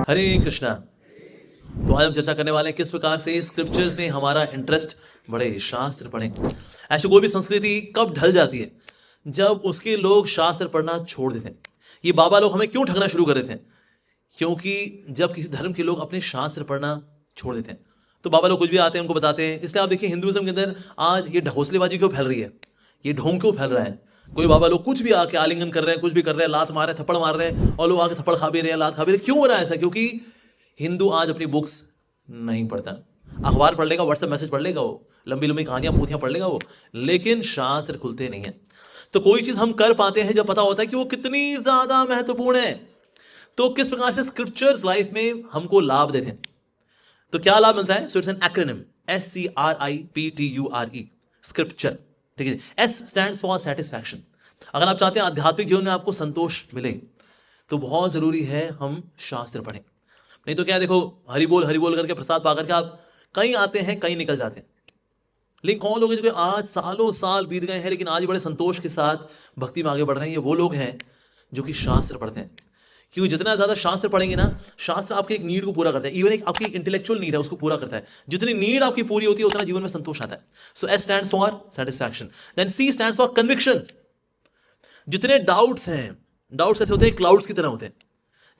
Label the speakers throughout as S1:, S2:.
S1: हरे कृष्णा। तो आज हम चर्चा करने वाले हैं किस प्रकार से स्क्रिप्चर्स में हमारा इंटरेस्ट बढ़े, शास्त्र पढ़ें। ऐसी कोई भी संस्कृति कब ढल जाती है? जब उसके लोग शास्त्र पढ़ना छोड़ देते हैं। ये बाबा लोग हमें क्यों ठगना शुरू कर देते हैं? क्योंकि जब किसी धर्म के लोग अपने शास्त्र पढ़ना छोड़ देते हैं तो बाबा लोग कुछ भी आते हैं उनको बताते हैं। इसलिए आप देखिए हिंदुइज्म के अंदर आज ये ढोसलेबाजी क्यों फैल रही है, ये ढोंग क्यों फैल रहा है। कोई बाबा लोग कुछ भी आके आलिंगन कर रहे हैं, कुछ भी कर रहे हैं, लात मार रहे हैं, थप्पड़ मार रहे हैं, और लोग आके थप्पड़ खा भी रहे हैं, लात खा भी रहे हैं। क्यों हो रहा है ऐसा? क्योंकि हिंदू आज अपनी बुक्स नहीं पढ़ता। अखबार पढ़ लेगा, व्हाट्सएप मैसेज पढ़ लेगा, वो लंबी लंबी कहानियां पोथियां पढ़ लेगा वो, लेकिन शास्त्र खुलते नहीं है। तो कोई चीज हम कर पाते हैं जब पता होता है कि वो कितनी ज्यादा महत्वपूर्ण है। तो किस प्रकार से स्क्रिप्चर्स लाइफ में हमको लाभ देते हैं, तो क्या लाभ मिलता है? So it's an acronym, SCRIPTURE, scripture. ठीक है, S स्टैंड्स फॉर सेटिस्फैक्शन। अगर आप चाहते हैं आध्यात्मिक जीवन में आपको संतोष मिले तो बहुत जरूरी है हम शास्त्र पढ़ें। नहीं तो क्या, देखो हरि बोल करके प्रसाद पा करके आप कहीं आते हैं कहीं निकल जाते हैं। लेकिन कौन लोग हैं जो आज सालों साल बीत गए हैं लेकिन आज भी बड़े संतोष के साथ भक्ति में आगे बढ़ रहे हैं? ये वो लोग हैं जो कि शास्त्र पढ़ते हैं। क्योंकि जितना ज्यादा शास्त्र पढ़ेंगे ना, शास्त्र आपके एक नीड को पूरा करता है। इवन एक आपकी इंटेलेक्चुअल नीड है उसको पूरा करता है। जितनी नीड आपकी पूरी होती है उतना जीवन में संतोष आता है। So S stands for satisfaction, then C stands for conviction. जितने डाउट्स हैं, डाउट्स ऐसे होते हैं क्लाउड्स की तरह होते हैं।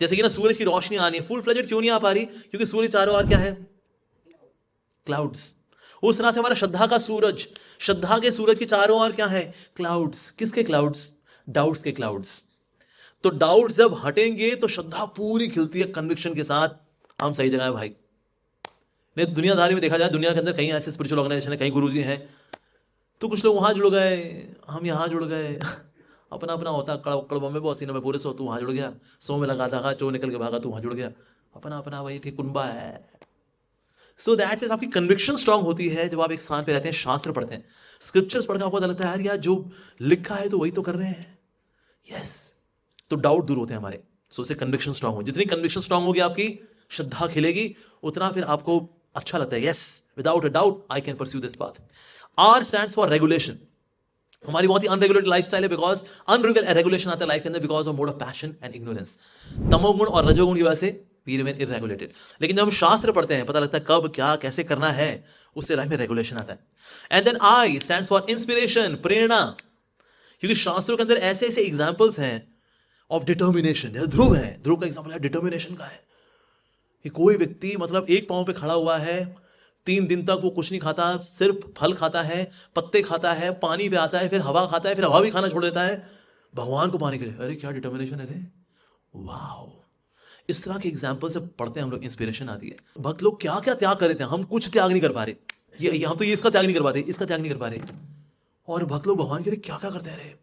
S1: जैसे कि ना सूरज की रोशनी आनी है, फुल फ्लेजेड क्यों नहीं आ पा रही? क्योंकि सूरज चारों ओर क्या है? क्लाउड्स। उस तरह से हमारा श्रद्धा का सूरज, श्रद्धा के सूरज के चारों ओर क्या है? क्लाउड्स। किसके क्लाउड्स? डाउट्स के क्लाउड्स। तो डाउट जब हटेंगे तो श्रद्धा पूरी खिलती है कन्विक्शन के साथ, हम सही जगह है भाई। नहीं तो दुनियादारी में देखा जाए, दुनिया के अंदर कहीं ऐसे स्पिरिचुअल ऑर्गेनाइजेशन है, कहीं गुरुजी हैं, तो कुछ लोग वहां जुड़ गए, हम यहां जुड़ गए। अपना अपना होता, कड़बम में बहुत सीनों में पूरे 100 तू वहां जुड़ गया, 100 में लगा था, चो निकल के भागा तू वहां जुड़ गया। अपना अपना वही ठीक कुनबा है। सो दैट मीन्स आपकी कन्विक्शन स्ट्रांग होती है जब आप एक स्थान पे रहते हैं, शास्त्र पढ़ते हैं, स्क्रिप्चर्स पढ़कर आपको पता लगता है यार जो लिखा है तो वही तो कर रहे हैं। यस, तो डाउट दूर होते हैं हमारे। सो उससे कन्विक्शन स्ट्रांग हो। जितनी कन्विक्शन स्ट्रांग होगी आपकी, श्रद्धा खिलेगी, उतना फिर आपको अच्छा लगता है। Yes, without a doubt I can pursue this path. R stands for regulation. हमारी बहुत ही अनरेगुलेटेड लाइफस्टाइल है, बिकॉज रेगुलेशन आता है लाइफ के अंदर because of mode of passion and ignorance. तमोगुण और रजोगुण की वजह से वी रिमेन इररेगुलेटेड। लेकिन जब हम शास्त्र पढ़ते हैं, पता लगता है कब क्या कैसे करना है, उससे लाइफ में रेगुलेशन आता है। And then I stands for inspiration, प्रेरणा। क्योंकि शास्त्रों के अंदर ऐसे ऐसे एग्जाम्पल्स हैं ऑफ डिटर्मिनेशन। जैसे ध्रुव है, ध्रुव का एग्जाम्पल है डिटर्मिनेशन का है कि कोई व्यक्ति मतलब एक पांव पे खड़ा हुआ है, 3 दिन तक वो कुछ नहीं खाता, सिर्फ फल खाता है, पत्ते खाता है, पानी पे आता है, फिर हवा खाता है, फिर हवा भी खाना छोड़ देता है भगवान को पाने के लिए। अरे क्या डिटर्मिनेशन है रे, वाओ। इस तरह के एग्जाम्पल से पढ़ते हैं हम लोग, इंस्पिरेशन आती है। भक्त लोग क्या क्या त्याग कर रहे थे, हम कुछ त्याग नहीं कर पा रहे। ये हम तो ये इसका त्याग नहीं कर पाते, इसका त्याग नहीं कर पा रहे, और भक्त लोग भगवान के लिए क्या क्या करते रहे।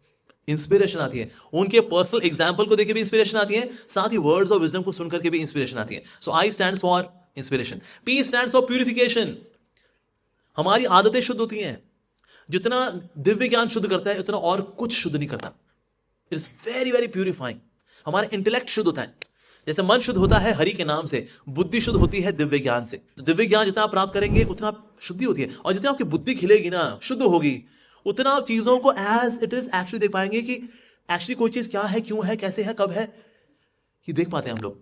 S1: इंस्पिरेशन आती है, उनके पर्सनल एग्जाम्पल को देखे भी इंस्पिरेशन आती है, साथ ही वर्ड्स ऑफ विजडम को सुनकर के भी इंस्पिरेशन आती है। सो I stands for inspiration. P stands for purification. हमारी आदतें शुद्ध होती हैं। जितना दिव्य ज्ञान शुद्ध करता है उतना और कुछ शुद्ध नहीं करता। It is very very purifying. हमारा इंटेलेक्ट शुद्ध होता है। जैसे मन शुद्ध होता है हरि के नाम से, बुद्धि शुद्ध होती है दिव्य ज्ञान से। तो दिव्य ज्ञान जितना आप प्राप्त करेंगे उतना शुद्धि होती है, और जितना आपकी बुद्धि खिलेगी ना, शुद्ध होगी, उतना आप चीजों को एज इट इज एक्चुअली देख पाएंगे कि एक्चुअली कोई चीज क्या है, क्यों है, कैसे है, कब है, ये देख पाते हैं हम लोग।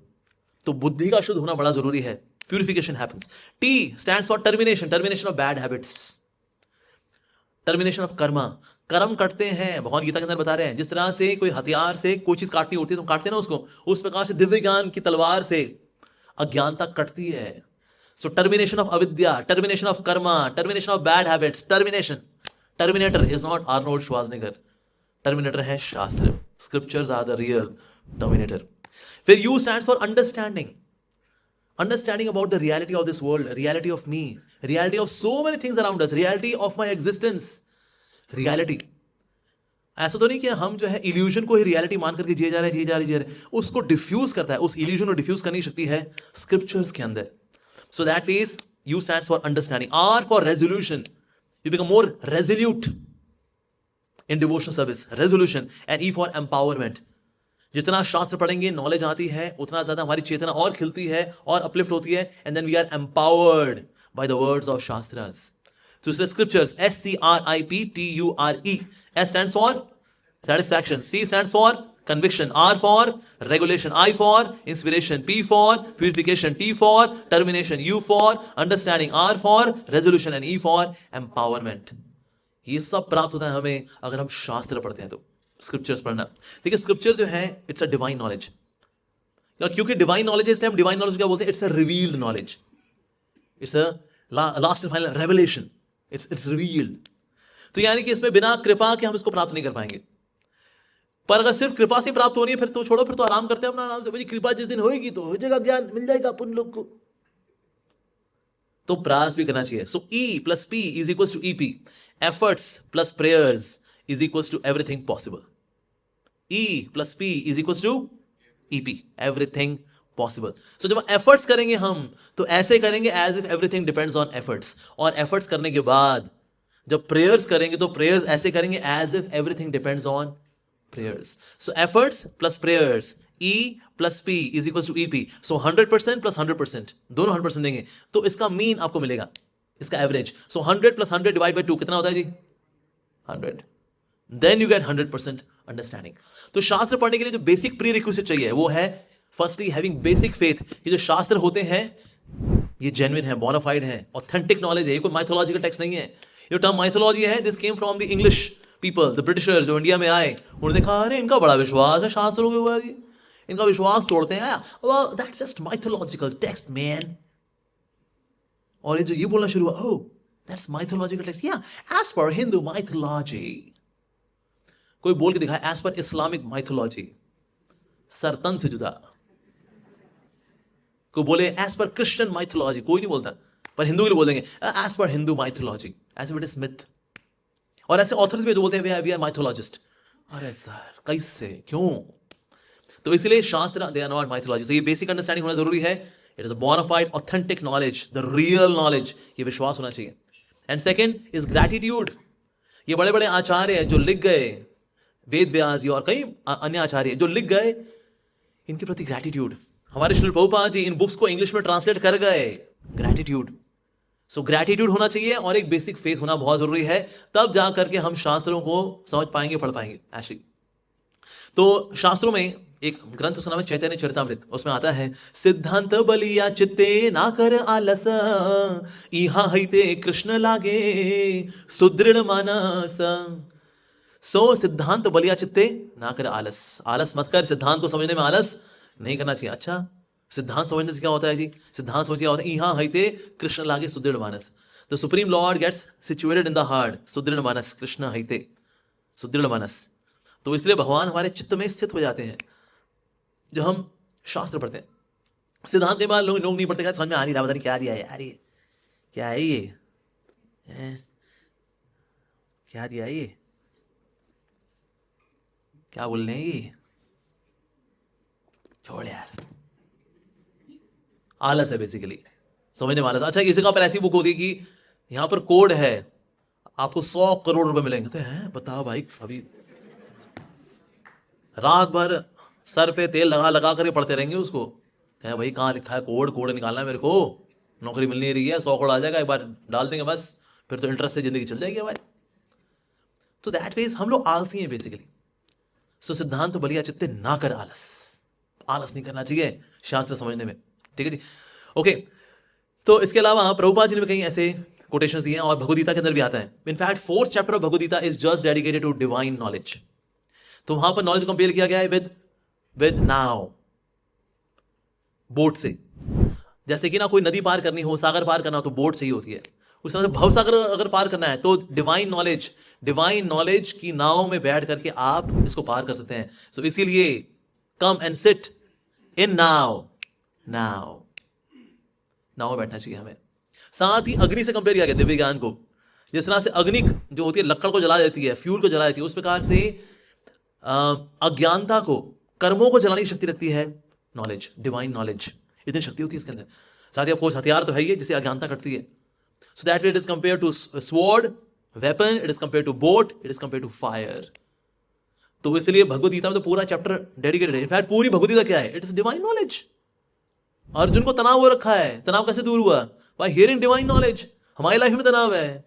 S1: तो बुद्धि का शुद्ध होना बड़ा जरूरी है। Purification happens. T stands for termination, termination of bad habits, termination of Karma. कर्म कटते हैं, भगवान गीता के अंदर बता रहे हैं, जिस तरह से कोई हथियार से कोई चीज काटनी होती है तो काटते हैं ना उसको, उस प्रकार से दिव्य ज्ञान की तलवार से अज्ञानता कटती है। सो टर्मिनेशन ऑफ अविद्या, termination of karma, termination of bad habits, termination. Terminator is not Arnold Schwarzenegger, terminator है शास्त्र। Scriptures are the real terminator. फिर U stands for understanding, understanding about the reality of this world, reality of me, reality of so many things around us, reality of my existence, reality। ऐसा तो नहीं कि हम जो है illusion को ही reality मान करके जिए जा रहे हैं, उसको डिफ्यूज करता है, उस इल्यूजन को डिफ्यूज करने की शक्ति है स्क्रिप्चर्स के अंदर। So that means U stands for understanding. R for resolution, you become more resolute in devotional service, resolution. And E for empowerment. जितना शास्त्र पढ़ेंगे, नॉलेज आती है, उतना ज्यादा हमारी चेतना और खिलती है और अपलिफ्ट होती है, and then we are empowered by the words of shastras. तो इसलिए scriptures SCRIPTURE। S stands for satisfaction, C stands for conviction, R for regulation, I for inspiration, P for purification, T for termination, U for understanding, R for resolution and E for empowerment. ये सब प्राप्त होता है हमें अगर हम शास्त्र पढ़ते हैं तो, स्क्रिप्चर्स पढ़ना। देखिए स्क्रिप्चर जो है इट्स अ डिवाइन नॉलेज, क्योंकि डिवाइन नॉलेज है इसलिए हम डिवाइन नॉलेज क्या बोलते हैं, it's a revealed knowledge, it's a last and final revelation, it's revealed. तो यानी कि इसमें बिना कृपा के हम इसको प्राप्त नहीं कर पाएंगे। पर अगर सिर्फ कृपा से प्राप्त होनी है फिर तो छोड़ो, फिर तो आराम करते हैं अपना आराम से, भाई कृपा जिस दिन होगी तो हो जाएगा ज्ञान, मिल जाएगा अपन लोग को। तो प्रयास भी करना चाहिए। So E plus P is equal to EP, efforts plus prayers is equal to everything possible. E plus P is equal to EP, everything possible. So जब एफर्ट्स करेंगे हम तो ऐसे करेंगे as if everything depends on efforts, और efforts करने के बाद जब प्रेयर्स करेंगे तो प्रेयर्स ऐसे करेंगे as if everything depends on prayers. So efforts plus prayers, E plus P is equals to EP. So 100% plus 100%, दोनों 100% देंगे तो इसका मीन आपको मिलेगा, इसका average. So 100 plus 100 divide by 2 कितना होता है जी? 100. Then you get 100% understanding. तो शास्त्र पढ़ने के लिए जो बेसिक प्री रिक्विजिट चाहिए वो है फर्स्टली हैविंग बेसिक फेथ कि जो शास्त्र होते हैं ये जेन्युइन है, बोनाफाइड है, ऑथेंटिक नॉलेज है, ये कोई माइथोलॉजिकल टेक्स्ट नहीं है। ये टर्म माइथोलॉजी है, this came from the English people, the Britishers जो इंडिया में आए, उन्होंने देखा अरे इनका बड़ा विश्वास है शास्त्रों के ऊपर, इनका विश्वास तोड़ते हैं, that's just mythological text man. और ये जो ये बोलना शुरू हुआ, ओह दैट्स माइथोलॉजिकल टेक्स्ट, या एज पर हिंदू माइथोलॉजी। कोई बोल के दिखाया एज पर इस्लामिक माइथोलॉजी, सरतन से जुदा। कोई बोले एज पर क्रिश्चियन माइथोलॉजी, कोई नहीं बोलता, पर हिंदू के लिए बोल देंगे एज पर Hindu mythology, as it is myth. और ऐसे ऑथर्स भी जो बोलते हैं वी आर माइथोलॉजिस्ट। अरे सर कैसे, क्यों? तो इसलिए शास्त्र दे आर नॉट माइथोलॉजी। तो ये बेसिक अंडरस्टैंडिंग होना जरूरी है। It is a bona fide authentic knowledge, the real knowledge, ये विश्वास होना चाहिए। And second is gratitude. ये बड़े बड़े आचार्य जो लिख गए, वेद व्यास जी और कई अन्य आचार्य जो लिख गए, इनके प्रति ग्रैटिट्यूड। हमारे श्रील प्रभुपाद जी इन बुक्स को इंग्लिश में ट्रांसलेट कर गए, ग्रैटिट्यूड। सो ग्रैटिट्यूड होना चाहिए और एक बेसिक फेथ होना बहुत जरूरी है, तब जा करके हम शास्त्रों को समझ पाएंगे, पढ़ पाएंगे ऐसे। तो शास्त्रों में एक ग्रंथ उसका नाम है चैतन्य चरितामृत, उसमें आता है सिद्धांत बलिया चित्ते ना कर आलस, इहा हईते कृष्ण लागे सुदृढ़ मानस। सो सिद्धांत बलिया चित्ते ना कर आलस, आलस मत कर, सिद्धांत को समझने में आलस नहीं करना चाहिए। अच्छा सिद्धांत समझने से क्या होता है जी? सिद्धांत समझ क्या होता है? यहाँ हईते कृष्ण लागे सुदृढ़ मानस, the supreme Lord gets situated in the heart, सुदृढ़ मानस, कृष्ण हईते सुदृढ़ मानस। तो इसलिए भगवान हमारे चित्त में स्थित हो जाते हैं जो हम शास्त्र पढ़ते हैं। सिद्धांत के बाद लोग नहीं पढ़ते, समझ में आ नहीं रहा, पता नहीं क्या दिया है यार, ये क्या है, ये क्या दिया है, ये क्या बोल रहे हैं, ये छोड़ यार। आलस है बेसिकली, समझने में आलस। अच्छा किसी का पर ऐसी बुक होती कि यहां पर कोड है आपको 100 करोड़ रुपए मिलेंगे, तो हैं बताओ भाई, अभी रात भर सर पे तेल लगा लगा करके पढ़ते रहेंगे उसको, कहें भाई कहाँ लिखा है कोड, कोड निकालना है मेरे को, नौकरी मिल नहीं रही है, 100 करोड़ आ जाएगा, एक बार डाल देंगे बस, फिर तो इंटरेस्ट से जिंदगी चल जाएगी हमारी। तो दैट मीन्स हम लोग आलसी हैं बेसिकली। सो सिद्धांत बलिया चित्ते ना कर आलस, आलस नहीं करना चाहिए शास्त्र समझने में, ठीक है जी। ओके, तो इसके अलावा प्रभुपाद जी ने कई ऐसे कोटेशंस दिए हैं और भगवदगीता के अंदर भी आता है। In fact 4th chapter of Bhagavad Gita is just dedicated to divine knowledge. तो वहां पर नॉलेज कंपेयर किया गया है विद नाउ, बोट से। जैसे कि ना कोई नदी पार करनी हो, सागर पार करना हो तो बोट से ही होती है, उस तरह से भवसागर अगर पार करना है तो डिवाइन नॉलेज की नाव में बैठ करके आप इसको पार कर सकते हैं। सो इसीलिए कम एंड सिट इन नाव में बैठना चाहिए हमें। साथ ही अग्नि से कंपेयर किया गया दिव्य ज्ञान को। जिस तरह से अग्नि जो होती है लकड़ को जला देती है, फ्यूल को जला देती है, उस प्रकार से अज्ञानता को, कर्मों को जलाने की शक्ति रखती है नॉलेज, डिवाइन नॉलेज, इतनी शक्ति होती है इसके अंदर। साथ ही ऑफकोर्स हथियार तो है ही जिससे अज्ञानता कटती है। So that way it is compare to sword weapon, it is compare to boat, it is compare to fire. तो इसलिए भगवद गीता में तो पूरा चैप्टर डेडिकेटेड है। इनफैक्ट पूरी भगवद गीता क्या है? It is divine knowledge. Arjun को तनाव हो रखा है, तनाव कैसे दूर हुआ? Bye hearing divine knowledge. हमारी लाइफ में तनाव है,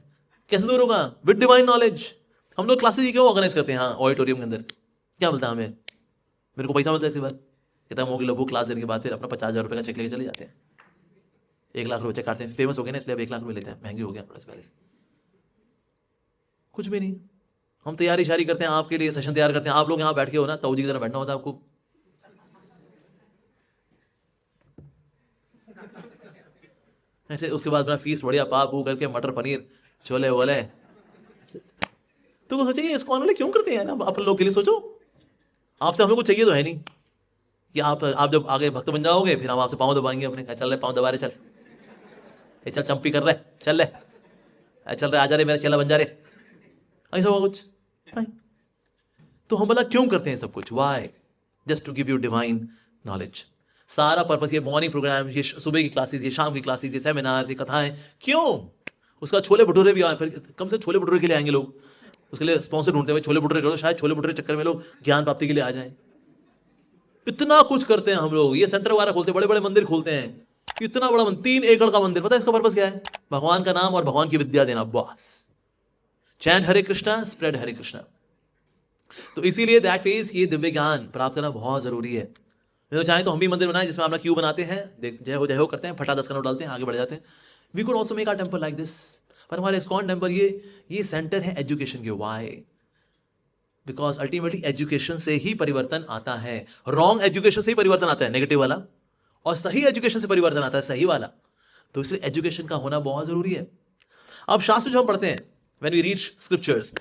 S1: कैसे दूर होगा? With divine knowledge. हम लोग क्लासेस क्यों ऑर्गेनाइज करते हैं? हाँ, ऑडिटोरियम के अंदर क्या मिलता है हमें? मेरे को पैसा मिलता है इसी बार, खत्म होगी लोगों क्लास देने के बाद फिर अपना 50,000 रुपये का चेक लेके चले जाते हैं, 1 लाख रुपये चेक काटते हैं, फेमस हो गए ना इसलिए अब 1 लाख रुपये लेते हैं, महंगे हो गया थोड़ा सा पहले से। कुछ भी नहीं, हम तैयारी शारी करते हैं आपके लिए, सेशन तैयार करते हैं, आप लोग यहाँ बैठ के हो ना, ताऊ जी की तरह बैठना होता है आपको। ऐसे उसके बाद अपना फीस बढ़िया पा पू करके मटर पनीर छोले वोले, तो सोचिए इसको वाले क्यों करते हैं ना, अपन लोग के लिए सोचो। आपसे हम लोग को चाहिए तो है नहीं कि आप जब आगे भक्त बन जाओगे फिर हम आपसे पाँव दबाएंगे अपने, चल रहे पाँव दबा रहे, चल ये चल चंपी कर रहे, चल रहे, चल रहे, आ जा रहे, मेरा चेला बन जा रहे, ऐसा हुआ कुछ नहीं। तो हम बोला क्यों करते हैं सब कुछ, why, just to give you divine knowledge. सारा पर्पस ये मॉर्निंग प्रोग्राम, ये सुबह की क्लासेस, ये शाम की क्लासेस, ये सेमिनार, ये कथाएं, क्यों? उसका छोले भटूरे भी आए, फिर कम से छोले भटूरे के लिए आएंगे लोग, उसके लिए स्पॉन्सर ढूंढते हैं, छोले भटूरे करो, शायद छोले भटूरे चक्कर में लोग ज्ञान प्राप्ति के लिए आ जाएं। इतना कुछ करते हैं हम लोग, ये सेंटर वगैरह खोलते हैं, बड़े बड़े मंदिर खोलते हैं, इतना बड़ा 3 एकड़ का मंदिर, पता है इसका पर्पस क्या है? भगवान का नाम और भगवान की विद्या देना, बस। चैंट हरे कृष्णा, स्प्रेड हरे कृष्णा। तो इसीलिए दैट फेज ये दिव्य ज्ञान प्राप्त करना बहुत जरूरी है। तो चाहे तो हम भी मंदिर बनाए जिसमें अपना क्यू बनाते हैं, जय हो करते हैं, फटा 10 का नोट डालते हैं, आगे बढ़ जाते हैं। We could also make our temple like this. पर हमारे इस्कॉन टेम्पल ये सेंटर है एजुकेशन के। वाई? बिकॉज अल्टीमेटली एजुकेशन से ही परिवर्तन आता है। रॉन्ग एजुकेशन से ही परिवर्तन आता है, नेगेटिव वाला, और सही एजुकेशन से परिवर्तन आता है, सही वाला। तो इसलिए एजुकेशन का होना बहुत जरूरी है। अब शास्त्र जो हम पढ़ते हैं, व्हेन वी रीड स्क्रिप्चर्स,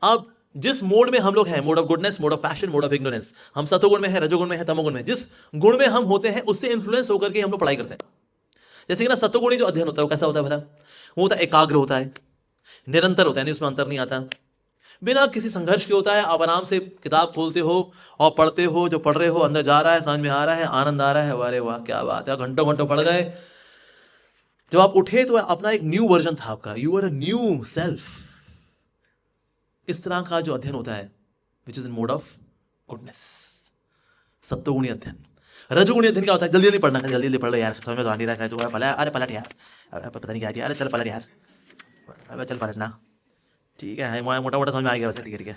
S1: अब जिस मोड में हम लोग हैं, mode of goodness, mode of passion, mode of ignorance, हम सतोगुण में है, रजोगुण में है, तमोगुण में, जिस गुण में हम होते हैं उससे इन्फ्लुएंस होकर के हम लोग पढ़ाई करते हैं। जैसे कि ना सतोगुणी जो अध्ययन होता है वो कैसा होता है भला? वो होता है एकाग्र होता है, निरंतर होता है, नहीं उसमें अंतर नहीं आता, बिना किसी संघर्ष के होता है। आप आराम से किताब खोलते हो और पढ़ते हो, जो पढ़ रहे हो अंदर जा रहा है, समझ में आ रहा है, आनंद आ रहा है, अरे वाह क्या बात है, घंटों घंटों पढ़ गए। जब आप उठे तो अपना एक न्यू वर्जन था आपका, you are a new self. इस तरह का जो अध्ययन होता है which is in mode of goodness, सत्वगुणी अध्ययन। रजोगुणी अध्ययन क्या होता है? जल्दी जल्दी पढ़ना, जल्दी जल्दी पढ़ लो यार, समझ में तो आ नहीं रहा है, तो अरे पलट यार, पता नहीं क्या है, अरे चल पलट यार, अरे चल पलटना, ठीक है, मोटा मोटा समझ में आ गया, ठीक है ठीक है,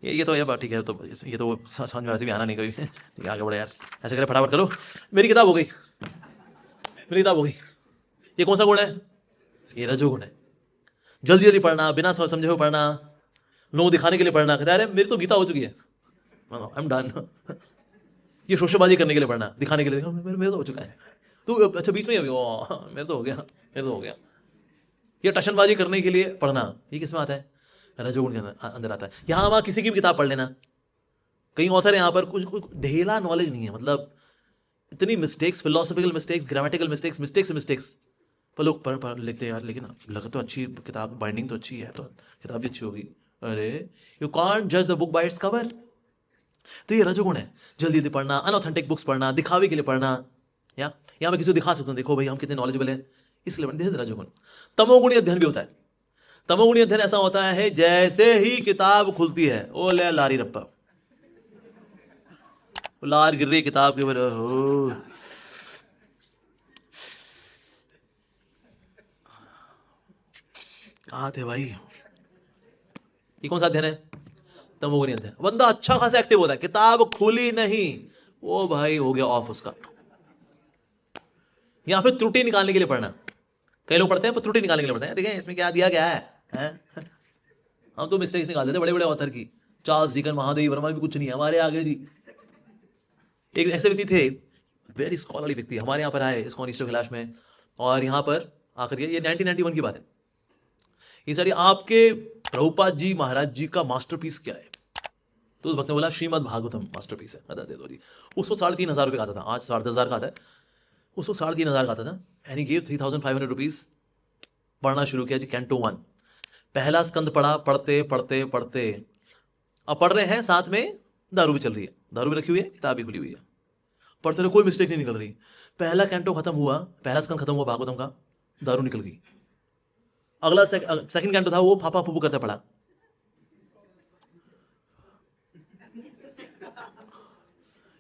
S1: ये तो ये ठीक है, तो ये तो समझ में वैसे भी आना नहीं कभी, ठीक है आगे बढ़े यार, ऐसे करे फटाफट करो, मेरी किताब हो गई, मेरी किताब हो गई। ये कौन सा गुण है? ये रजोगुण है। जल्दी जल्दी पढ़ना, बिना समझे हुए पढ़ना, लोगों दिखाने के लिए पढ़ना, कहते अरे मेरी तो गीता हो चुकी है, आई एम डन। ये शोशेबाजी करने के लिए पढ़ना, दिखाने के लिए, मेरे तो हो चुका है, तो अच्छा बीच में मेरे तो हो गया, मेरे तो हो गया। ये टशनबाजी करने के लिए पढ़ना, ये किसमें आता है? रजोगुण के अंदर आता है। यहाँ वहाँ किसी की भी किताब पढ़ लेना। कई ऑथर है यहाँ पर कुछ ढेला नॉलेज नहीं है, मतलब इतनी mistakes, philosophical mistakes, grammatical mistakes, mistakes पर लोग पढ़ लिखते हैं यार, लेकिन लगा तो अच्छी किताब, बाइंडिंग तो अच्छी है, तो किताब भी अच्छी होगी। अरे यू कांट जज the book by its cover. तो ये रजोगुण है, जल्दी जल्दी पढ़ना, अनऑथेंटिक बुक्स पढ़ना, दिखावे के लिए पढ़ना, या यहाँ मैं किसी को दिखा सकता हूँ, देखो भाई हम कितने नॉलेजेबल हैं, इसलिए दिस इज रजोगुण। तमोगुणी अध्ययन भी होता है। तमोगुणी अध्ययन ऐसा होता है जैसे ही किताब खुलती है, ओ ले लारी रप्पा, लार गिर रही किताब के ऊपर, कहाँ थे भाई? ये कौन सा अध्ययन है? तमोगुणी अध्ययन। बंदा अच्छा खासा एक्टिव होता है, किताब खुली नहीं, वो भाई हो गया ऑफ उसका। या फिर त्रुटि निकालने के लिए पढ़ना, कई लोग पढ़ते हैं पर त्रुटि निकालने के लिए पढ़ते हैं, देखें इसमें क्या दिया गया है? हम तो मिस्टेक्स निकाल देते बड़े बड़े ऑथर की, चार्ल्स डिकन, महादेवी वर्मा भी कुछ नहीं है हमारे आगे जी। एक ऐसे व्यक्ति थे, वेरी स्कॉलरली व्यक्ति, हमारे यहाँ पर आए इस्कॉन ईस्टर कैलाश में, और यहाँ पर आकर के, ये 1991 की बात है, ये सारी आपके प्रभुपाद जी महाराज जी का मास्टरपीस क्या है? तो उस वक्त ने बोला श्रीमद् भागवतम मास्टरपीस है, बता दे दो जी। उसको 3,500 रुपये का आता था, आज 10,500 का आता है, उसको 3,500 का आता था। And he give 3,500 rupees. पढ़ना शुरू किया जी, कैंटो 1, पहला स्कंद पढ़ा, पढ़ते पढ़ते पढ़ते, अब पढ़ रहे हैं, साथ में दारू भी चल रही है, दारू भी रखी हुई है, किताब भी खुली हुई है, पढ़ते रहे, कोई मिस्टेक नहीं निकल रही। पहला कैंटो खत्म हुआ, पहला स्कंद खत्म हुआ भागवतम का, दारू निकल गई। अगला सेकंड कैंटो था, वो फाफा फूफू करते पड़ा,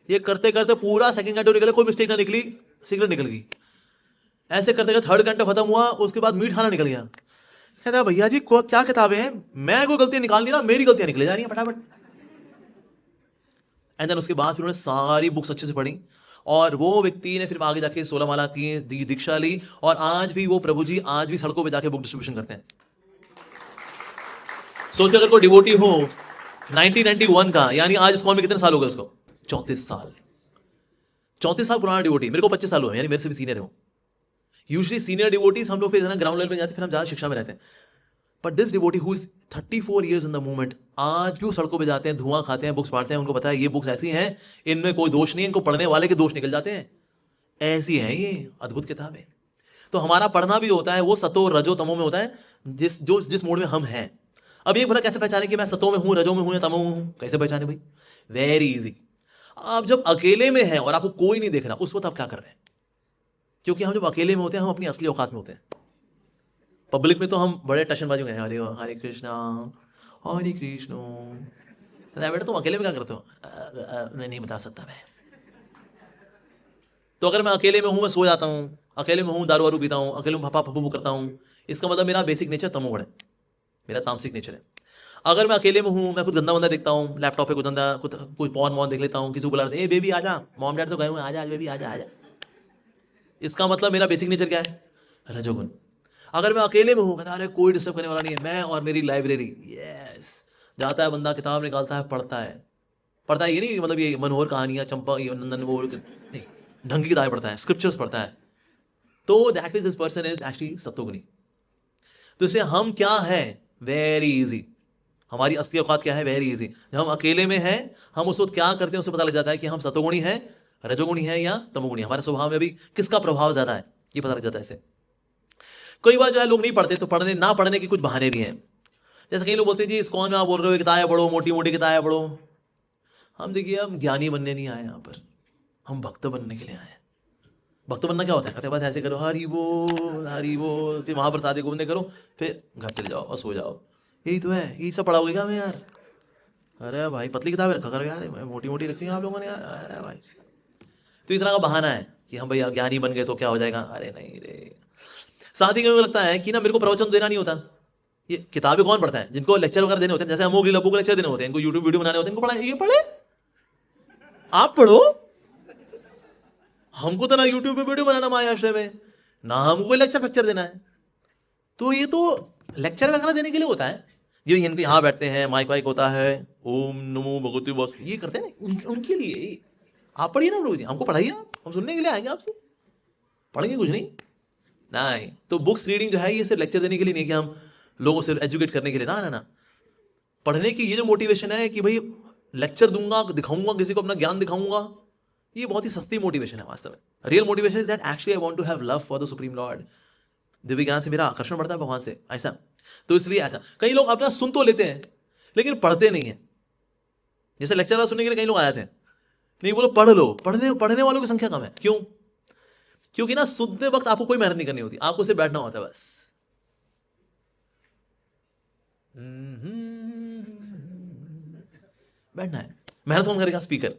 S1: ये करते करते पूरा सेकंड कैंटो निकला, कोई मिस्टेक ना निकली, सिगरेट निकल गई। ऐसे करते करते थर्ड कैंटो खत्म हुआ, उसके बाद मीट खाना निकल गया। कहता भैया जी क्या किताबें हैं, मैं कोई गलती निकाल दी ना, मेरी गलतियां निकल जा रही हैं फटाफट। एंड देन उसके बाद फिर उन्होंने सारी बुक्स अच्छे से पढ़ी, और वो व्यक्ति ने फिर आगे जाके 16 माला की दीक्षा ली, और आज भी वो प्रभु जी आज भी सड़कों पे जाके बुक डिस्ट्रीब्यूशन करते हैं। सोचिए अगर कोई डिवोटी हो 1991 का, यानी आज इस में कितने साल हो गए उसको? 34 साल। 34 साल पुराना डिवोटी, मेरे को 25 साल हुए, यानी मेरे से भी सीनियर है वो। यूजुअली सीनियर डिवोटीज हम लोग फिर ग्राउंड लेवल पे जाते हैं, फिर हम ज्यादा शिक्षा में रहते हैं। But this devotee who is 34 years in the movement, आज भी वो सड़कों पे जाते हैं, धुआं खाते हैं, बुक्स पढ़ते हैं, उनको पता है ये बुक्स ऐसी हैं, इनमें कोई दोष नहीं है, इनको पढ़ने वाले के दोष निकल जाते हैं, ऐसी है ये अद्भुत किताब है। तो हमारा पढ़ना भी होता है वो सतो रजो तमो में होता है, जिस मोड में हम हैं। अब ये बोला कैसे पहचाने कि मैं सतो में हूं, रजो में हूं या तमो में हूं? कैसे पहचाने भाई? Very easy. आप जब अकेले में हैं और आपको कोई नहीं देख रहा, उस वक्त आप क्या कर रहे हैं? क्योंकि हम जब अकेले में होते हैं हम अपनी असली औकात में होते हैं। पब्लिक में तो हम बड़े टशनबाजी में हैं, हरे हरे कृष्णा हरे कृष्ण। बेटा तुम अकेले में क्या करते हो? नहीं बता सकता मैं। तो अगर मैं अकेले में हूं, मैं सो जाता हूं, अकेले में हूं, दारू वारू पीता हूं, अकेले में फपा फपू करता हूं, इसका मतलब मेरा बेसिक नेचर तमोगुण है, मेरा तामसिक नेचर है। अगर मैं अकेले में हूं, मैं कुछ गंदा बंदा देखता हूं, लैपटॉप पे कुछ गंदा कुछ पॉर्न वॉर्न देख लेता हूं, किसी को बुला ए बेबी आजा, मॉम डैड तो गए हुए, आजा बेबी आजा आजा, इसका मतलब मेरा बेसिक नेचर क्या है? रजोगुण। अगर मैं अकेले में हूं, कहता अरे कोई डिस्टर्ब करने वाला नहीं है, मैं और मेरी लाइब्रेरी, यस, जाता है बंदा, किताब निकालता है, पढ़ता है। ये नहीं मतलब ये मनोहर कहानियां, चंपा, ये नंदन, वो नहीं, ढंग की किताबें पढ़ता है, स्क्रिप्चर्स पढ़ता है। तो that means this person is actually सत्वगुणी। तो इसे हम क्या है? Very easy. हमारी असली औकात क्या है? Very easy. जब हम अकेले में हैं, हम उस वक्त क्या करते हैं, उससे पता लग जाता है कि हम सतोगुणी हैं, रजोगुणी है या तमोगुणी। हमारे स्वभाव में भी किसका प्रभाव ज्यादा है, ये पता लग जाता है इससे। कई बार जो है लोग नहीं पढ़ते, तो ना पढ़ने के कुछ बहाने भी हैं। जैसे कई लोग बोलते हैं जी इस्कॉन में आप बोल रहे हो किताबें पढ़ो, मोटी मोटी किताबें पढ़ो। हम देखिए, हम ज्ञानी बनने नहीं आए यहाँ पर, हम भक्त बनने के लिए आए। भक्त बनना क्या होता है? कहते बस ऐसे करो, हरि बोल, फिर महाप्रसाद घूमने करो, फिर घर चले जाओ और सो जाओ। यही तो है, यही सब पढ़ाओगे क्या हमें यार? अरे भाई पतली किताबें रखा करो यार, मोटी मोटी रखी आप लोगों ने यार। अरे भाई, तो इस तरह का बहाना है कि हम भैया ज्ञानी बन गए तो क्या हो जाएगा। अरे नहीं रे। साथ ही लगता है कि ना मेरे को प्रवचन देना नहीं होता। ये किताबें कौन पढ़ता है? जिनको लेक्चर वगैरह देने होते हैं, जैसे अमोघ लब्बू को लेक्चर देने होते हैं, इनको यूट्यूब वीडियो बनाने होते हैं, इनको पढ़ा, ये पढ़े, आप पढ़ो। हमको तो ना यूट्यूब पे वीडियो बनाना महाराष्ट्र में, ना हमको लेक्चर फैक्चर देना है। तो ये तो लेक्चर वगैरह देने के लिए होता है। ये इनके यहाँ बैठते हैं, माइक वाइक होता है, ओम नमो भगवते बस ये करते हैं ना, उनके लिए। आप पढ़िए ना प्रभु जी, हमको पढ़ाइए, हम सुनने के लिए आएंगे आपसे, पढ़ेंगे कुछ नहीं। तो बुक्स रीडिंग जो है ये सिर्फ लेक्चर देने के लिए नहीं, कि हम लोगों से एजुकेट करने के लिए, ना। पढ़ने की ये जो मोटिवेशन है कि भाई लेक्चर दूंगा, दिखाऊंगा, किसी को अपना ज्ञान दिखाऊंगा, ये बहुत ही सस्ती मोटिवेशन है वास्तव में। Real motivation is that actually I want to have love for the supreme lord. दिव्य ज्ञान से मेरा आकर्षण बढ़ता है भगवान से, ऐसा। तो इसलिए ऐसा। कई लोग अपना सुन तो लेते हैं लेकिन पढ़ते नहीं है। जैसे लेक्चर सुनने के लिए कई लोग आए थे, नहीं बोलो पढ़ लो, पढ़ने वालों की संख्या कम है। क्यों? क्योंकि ना सुनते वक्त आपको कोई मेहनत नहीं करनी होती, आपको सिर्फ बैठना होता है बस। बैठना है। मेहनत कौन करेगा? स्पीकर।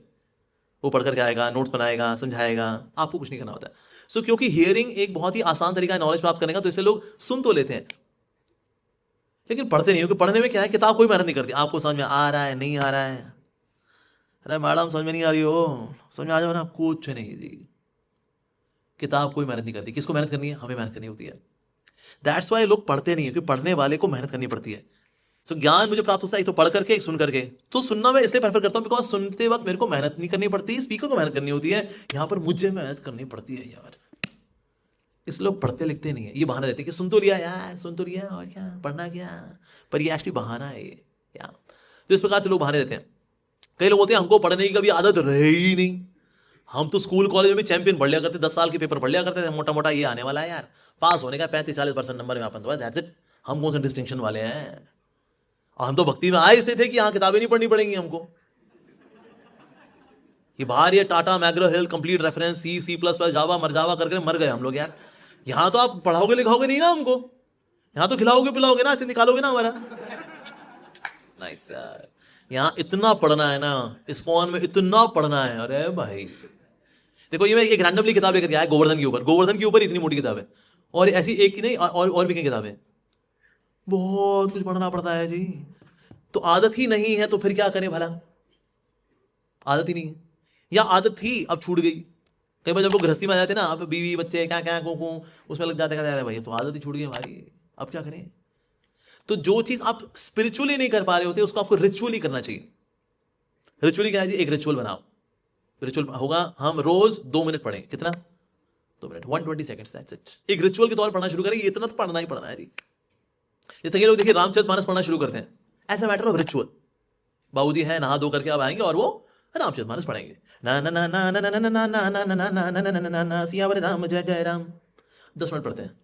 S1: वो पढ़ करके आएगा, नोट्स बनाएगा, समझाएगा, आपको कुछ नहीं करना होता है। सो क्योंकि हियरिंग एक बहुत ही आसान तरीका है नॉलेज प्राप्त करने का, तो इसलिए लोग सुन तो लेते हैं लेकिन पढ़ते नहीं। क्योंकि पढ़ने में क्या है, किताब कोई मेहनत नहीं करती, आपको समझ में आ रहा है नहीं आ रहा है, अरे मैडम समझ में नहीं आ रही हो, समझ में आ जाओ ना, कुछ नहीं जी। किताब कोई मेहनत नहीं करती। किसको मेहनत करनी है? हमें मेहनत करनी होती है। दैट्स वाई लोग पढ़ते नहीं है, क्योंकि पढ़ने वाले को मेहनत करनी पड़ती है। सो ज्ञान मुझे प्राप्त होता है एक तो पढ़ करके, एक सुन करके। तो सुनना मैं इसलिए प्रेफर करता हूं बिकॉज सुनते वक्त मेरे को मेहनत नहीं करनी पड़ती, स्पीकर को मेहनत करनी होती है, यहां पर मुझे मेहनत करनी पड़ती है यार। इस लोग पढ़ते लिखते नहीं है, ये बहाना देते कि सुन तो लिया यार, सुन तो लिया और क्या पढ़ना क्या, पर ये एक्चुअली बहाना है ये क्या। तो इस प्रकार से लोग बहाने देते हैं। कई लोग होते हैं हमको पढ़ने की कभी आदत रही ही नहीं, हम तो स्कूल कॉलेज में भी चैंपियन पढ़ लिया करते, 10 साल के पेपर पढ़ लिया करते थे, मोटा मोटा ये आने वाला है यार, पास होने का 35-40% नंबर में अपन, तो बस दैट्स इट। हम कौन से डिस्टिंक्शन वाले हैं? हम तो भक्ति में आए इसलिए थे कि यहाँ किताबें नहीं पढ़नी पड़ेंगी हमको, कि बाहर ये टाटा मैग्रो हिल कंप्लीट रेफरेंस C++ जावा मर करके मर गए हम लोग यार। यहाँ तो आप पढ़ाओगे लिखाओगे नहीं ना हमको, यहाँ तो खिलाओगे पिलाओगे ना, ऐसे निकालोगे ना हमारा। नाइस यार, यहाँ इतना पढ़ना है ना, इस्कॉन में इतना पढ़ना है। अरे भाई देखो, ये मैं एक रैंडमली किताब लेकर आया गोवर्धन के ऊपर इतनी मोटी किताब है, और ऐसी एक ही नहीं और भी कई किताबें, बहुत कुछ पढ़ना पड़ता है जी। तो आदत ही नहीं है तो फिर क्या करें भला? आदत ही नहीं है, या आदत थी अब छूट गई। कई बार जब लोग गृहस्थी में आ जाते हैं ना, अब बीवी बच्चे क्या क्या को उसमें लग जाते, कहते हैं अरे भाई तो आदत ही छूट गई हमारी, अब क्या करें। तो जो चीज आप स्पिरिचुअली नहीं कर पा रहे होते उसको आपको रिचुअली करना चाहिए। रिचुअली क्या है जी, एक रिचुअल बनाओ। रिचुअल होगा हम रोज 2 मिनट पढ़ें, कितना, 2 मिनट, 120 सेकंड्स, दैट्स इट। एक रिचुअल के तौर पर पढ़ना शुरू करें, इतना तो पढ़ना ही पढ़ना है जी। जैसे कि लोग देखिए रामचरितमानस पढ़ना शुरू करते हैं, ऐसा मैटर ऑफ रिचुअल। बाबूजी हैं नहा धो करके अब आएंगे और वो रामचरितमानस पढ़ेंगे, ना ना ना ना ना ना ना ना ना ना ना ना ना ना ना ना ना ना सियावर राम जय जय राम। 10 मिनट पढ़ते हैं,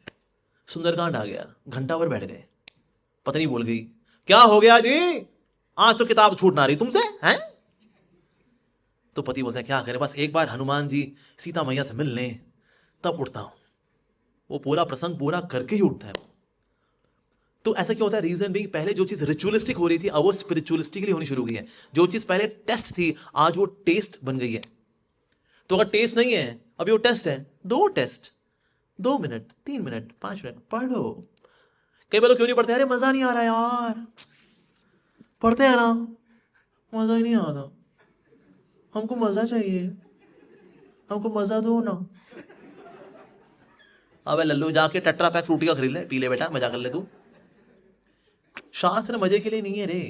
S1: सुंदरकांड आ गया, घंटा भर बैठ गए, पत्नी बोल गई क्या हो गया जी, आज तो किताब छूट ना रही तुमसे हैं। तो पति बोलते हैं क्या करें, बस एक बार हनुमान जी सीता मैया से मिल लें तब उठता हूं। वो पूरा प्रसंग पूरा करके ही उठता है। तो ऐसा क्यों होता है, रीजन भी पहले जो चीज रिचुअलिस्टिक हो रही थी अब वो स्पिरिचुअलिस्टिकली होनी शुरू हुई है। जो चीज पहले टेस्ट थी आज वो टेस्ट बन गई है। तो अगर टेस्ट नहीं है अभी वो टेस्ट है, 2 टेस्ट, 2 मिनट, 3 मिनट, 5 मिनट पढ़ो। कई बार लोग क्यों नहीं पढ़ते, अरे मजा नहीं आ रहा यार, पढ़ते हैं ना मजा ही नहीं आ रहा, हमको मजा चाहिए, हमको मजा दो ना। अबे लल्लू जाके टेट्रा पैक फ्रूटी का खरीद ले, पी ले बेटा, मजा कर ले तू। शास्त्र मजे के लिए नहीं है रे,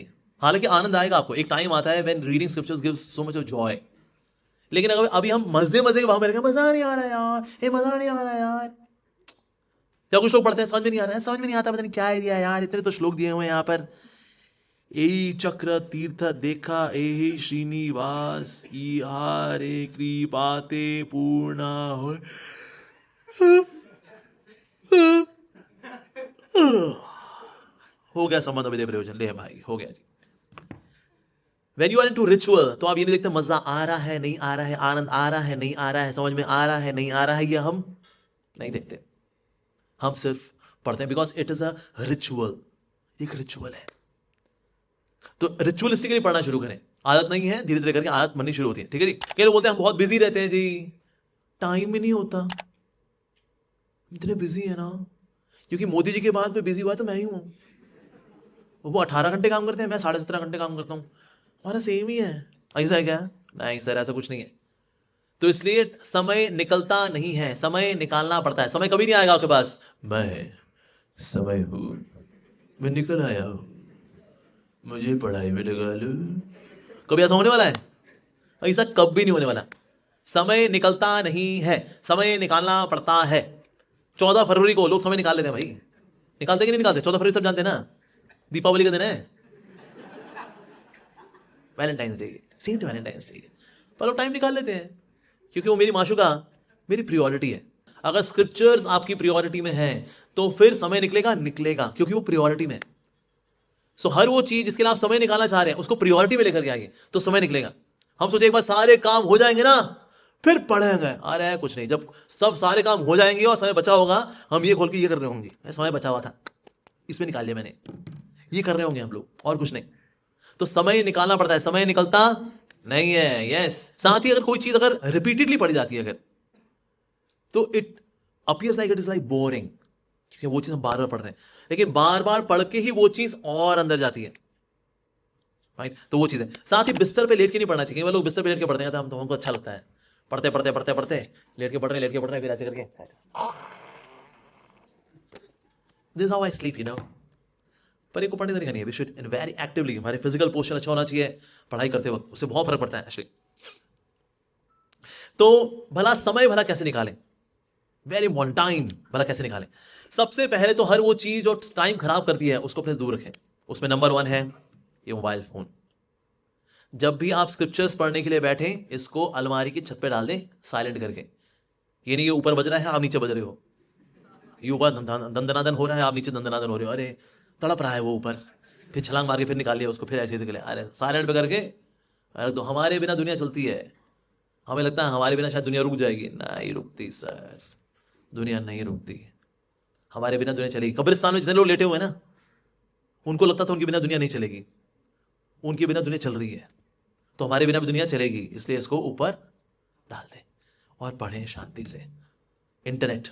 S1: हालांकि आनंद आएगा आपको, एक टाइम आता है when reading scriptures gives so much of Joy. लेकिन अगर अभी हम मजे के भाव में रहेंगे, मजा नहीं आ रहा यार, ये मजा नहीं आ रहा यार। या कुछ लोग पढ़ते हैं समझ में नहीं आ रहा है, समझ में नहीं आता, पता नहीं क्या एरिया यार, इतने तो श्लोक दिए हुए हैं यहाँ पर। एही चक्र तीर्थ देखा एही श्रीनिवास इहारे कृपाते पूर्णा हो गया संबंध विदे प्रयोजन, ले भाई हो गया जी। When you are into ritual तो आप ये नहीं देखते मजा आ रहा है नहीं आ रहा है, आनंद आ रहा है नहीं आ रहा है, समझ में आ रहा है नहीं आ रहा है, ये हम नहीं देखते। हम सिर्फ पढ़ते हैं because it is a ritual, एक रिचुअल है। तो रिचुअलिस्टिकली पढ़ना शुरू करें, आदत नहीं है, धीरे धीरे करके आदत बननी शुरू होती है। ठीक है जी। कई लोग बोलते हैं हम बहुत बिजी रहते हैं जी, टाइम ही नहीं होता, इतने बिजी है ना, क्योंकि मोदी जी के बाद में बिजी हुआ तो मैं ही हूं। वो 18 घंटे काम करते हैं, मैं 17.5 घंटे काम करता हूं, हमारा सेम ही है। ऐसा है क्या? नहीं सर ऐसा कुछ नहीं है। तो इसलिए समय निकलता नहीं है, समय निकालना पड़ता है। समय कभी नहीं आएगा आपके पास, मैं समय हूं, मैं निकल आया हूं, मुझे पढ़ाई में लगा लो। कभी ऐसा होने वाला है? ऐसा कभी नहीं होने वाला। समय निकलता नहीं है, समय निकालना पड़ता है। 14 फरवरी को लोग समय निकाल लेते हैं भाई, निकालते कि नहीं निकालते? 14 फरवरी सब जानते हैं ना, दीपावली का दिन है, Valentine's Day, Saint Valentine's Day, पर लोग टाइम निकाल लेते हैं क्योंकि वो मेरी माशूका, मेरी प्रियोरिटी है। अगर स्क्रिप्चर्स आपकी प्रियोरिटी में है तो फिर समय निकलेगा, निकलेगा क्योंकि वो प्रियोरिटी में है। सो हर वो चीज जिसके लिए आप समय निकालना चाह रहे हैं उसको प्रियोरिटी में लेकर के आइए तो समय निकलेगा। हम सोचे एक बार सारे काम हो जाएंगे ना फिर पढ़ेंगे, अरे कुछ नहीं, जब सब सारे काम हो जाएंगे और समय बचा होगा हम ये खोल के ये कर रहे होंगे, समय बचा हुआ था इसमें निकाल लिया मैंने, ये कर रहे होंगे हम लोग और कुछ नहीं। तो समय निकालना पड़ता है, समय निकलता नहीं है। यस, साथ ही अगर कोई चीज अगर रिपीटेडली पढ़ी जाती है अगर, तो it appears like it is like boring, क्योंकि वो चीज हम बार बार पढ़ रहे हैं, लेकिन बार बार पढ़ के ही वो चीज और अंदर जाती है, राइट। तो वो चीज है। साथ ही बिस्तर पे लेट के नहीं पढ़ना चाहिए। वो लोग बिस्तर पे लेट के पढ़ते हैं, तो हमको अच्छा लगता है, पढ़ते पढ़ते पढ़ते पढ़ते लेट के पढ़ रहे फिर ऐसे करके, this is how I sleep, you know. पर एक पढ़ने तरीका नहीं है। वी शुड वेरी एक्टिवली, हमारे फिजिकल पोस्चर अच्छा होना चाहिए पढ़ाई करते वक्त, उससे बहुत फर्क पड़ता है एक्चुअली। तो भला समय भला कैसे निकालें, वेरी इंपॉर्टेंट, टाइम भला कैसे निकालें। सबसे पहले तो हर वो चीज जो टाइम खराब करती है उसको अपने से दूर रखें। उसमें नंबर 1 है ये मोबाइल फोन। जब भी आप स्क्रिप्चर्स पढ़ने के लिए बैठें इसको अलमारी की छत पे डाल दें साइलेंट करके। ये नहीं ये ऊपर बज रहा है आप नीचे बज रहे हो, ये ऊपर दंदनादन हो रहा है आप नीचे दंदनादन हो रहे हो, अरे तड़प रहा है वो ऊपर, फिर छलांग मार के फिर निकाल लिया उसको, फिर ऐसे के लिए अरे साइलेंट पे करके। अरे तो हमारे बिना दुनिया चलती है, हमें लगता है हमारे बिना शायद दुनिया रुक जाएगी, नहीं रुकती सर, दुनिया नहीं रुकती, हमारे बिना दुनिया चलेगी। कब्रिस्तान में जितने लोग लेटे हुए हैं ना उनको लगता था उनके बिना दुनिया नहीं चलेगी, उनके बिना दुनिया चल रही है, तो हमारे बिना भी दुनिया चलेगी, इसलिए इसको ऊपर डाल दें और पढ़ें शांति से। इंटरनेट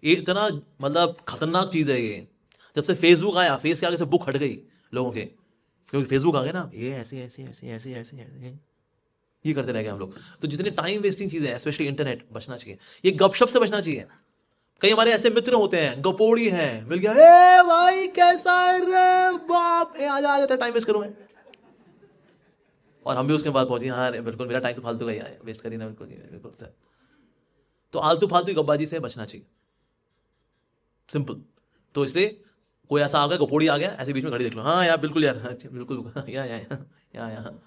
S1: ये इतना मतलब खतरनाक चीज है ये। जब से फेसबुक आया, फेस के आगे से बुक हट गई लोगों के, क्योंकि फेसबुक आ गया ना, ये ऐसे ऐसे ऐसे ऐसे ऐसे ऐसे ये करते रह गए हम लोग। तो जितनी टाइम वेस्टिंग चीजें हैं, स्पेशली इंटरनेट, बचना चाहिए। ये गपशप से बचना चाहिए। कई हमारे ऐसे मित्र होते हैं, गपोड़ी हैं, मिल गया, ए भाई कैसा है रे बाप, ए आजा आजा, टाइम वेस्ट करूं मैं। और हम भी उसके बाद पहुंचे, हाँ बिल्कुल मेरा टाइम तो फालतू का ही आया, वेस्ट करी ना, बिल्कुल बिल्कुल सर। तो आलतू फालतू गप्पाजी से बचना चाहिए, सिंपल। तो इसलिए कोई ऐसा आ गया, गपोड़ी आ गया, ऐसे बीच में घड़ी देख लो, हाँ यार बिल्कुल यार, हाँ, बिल्कुल यहाँ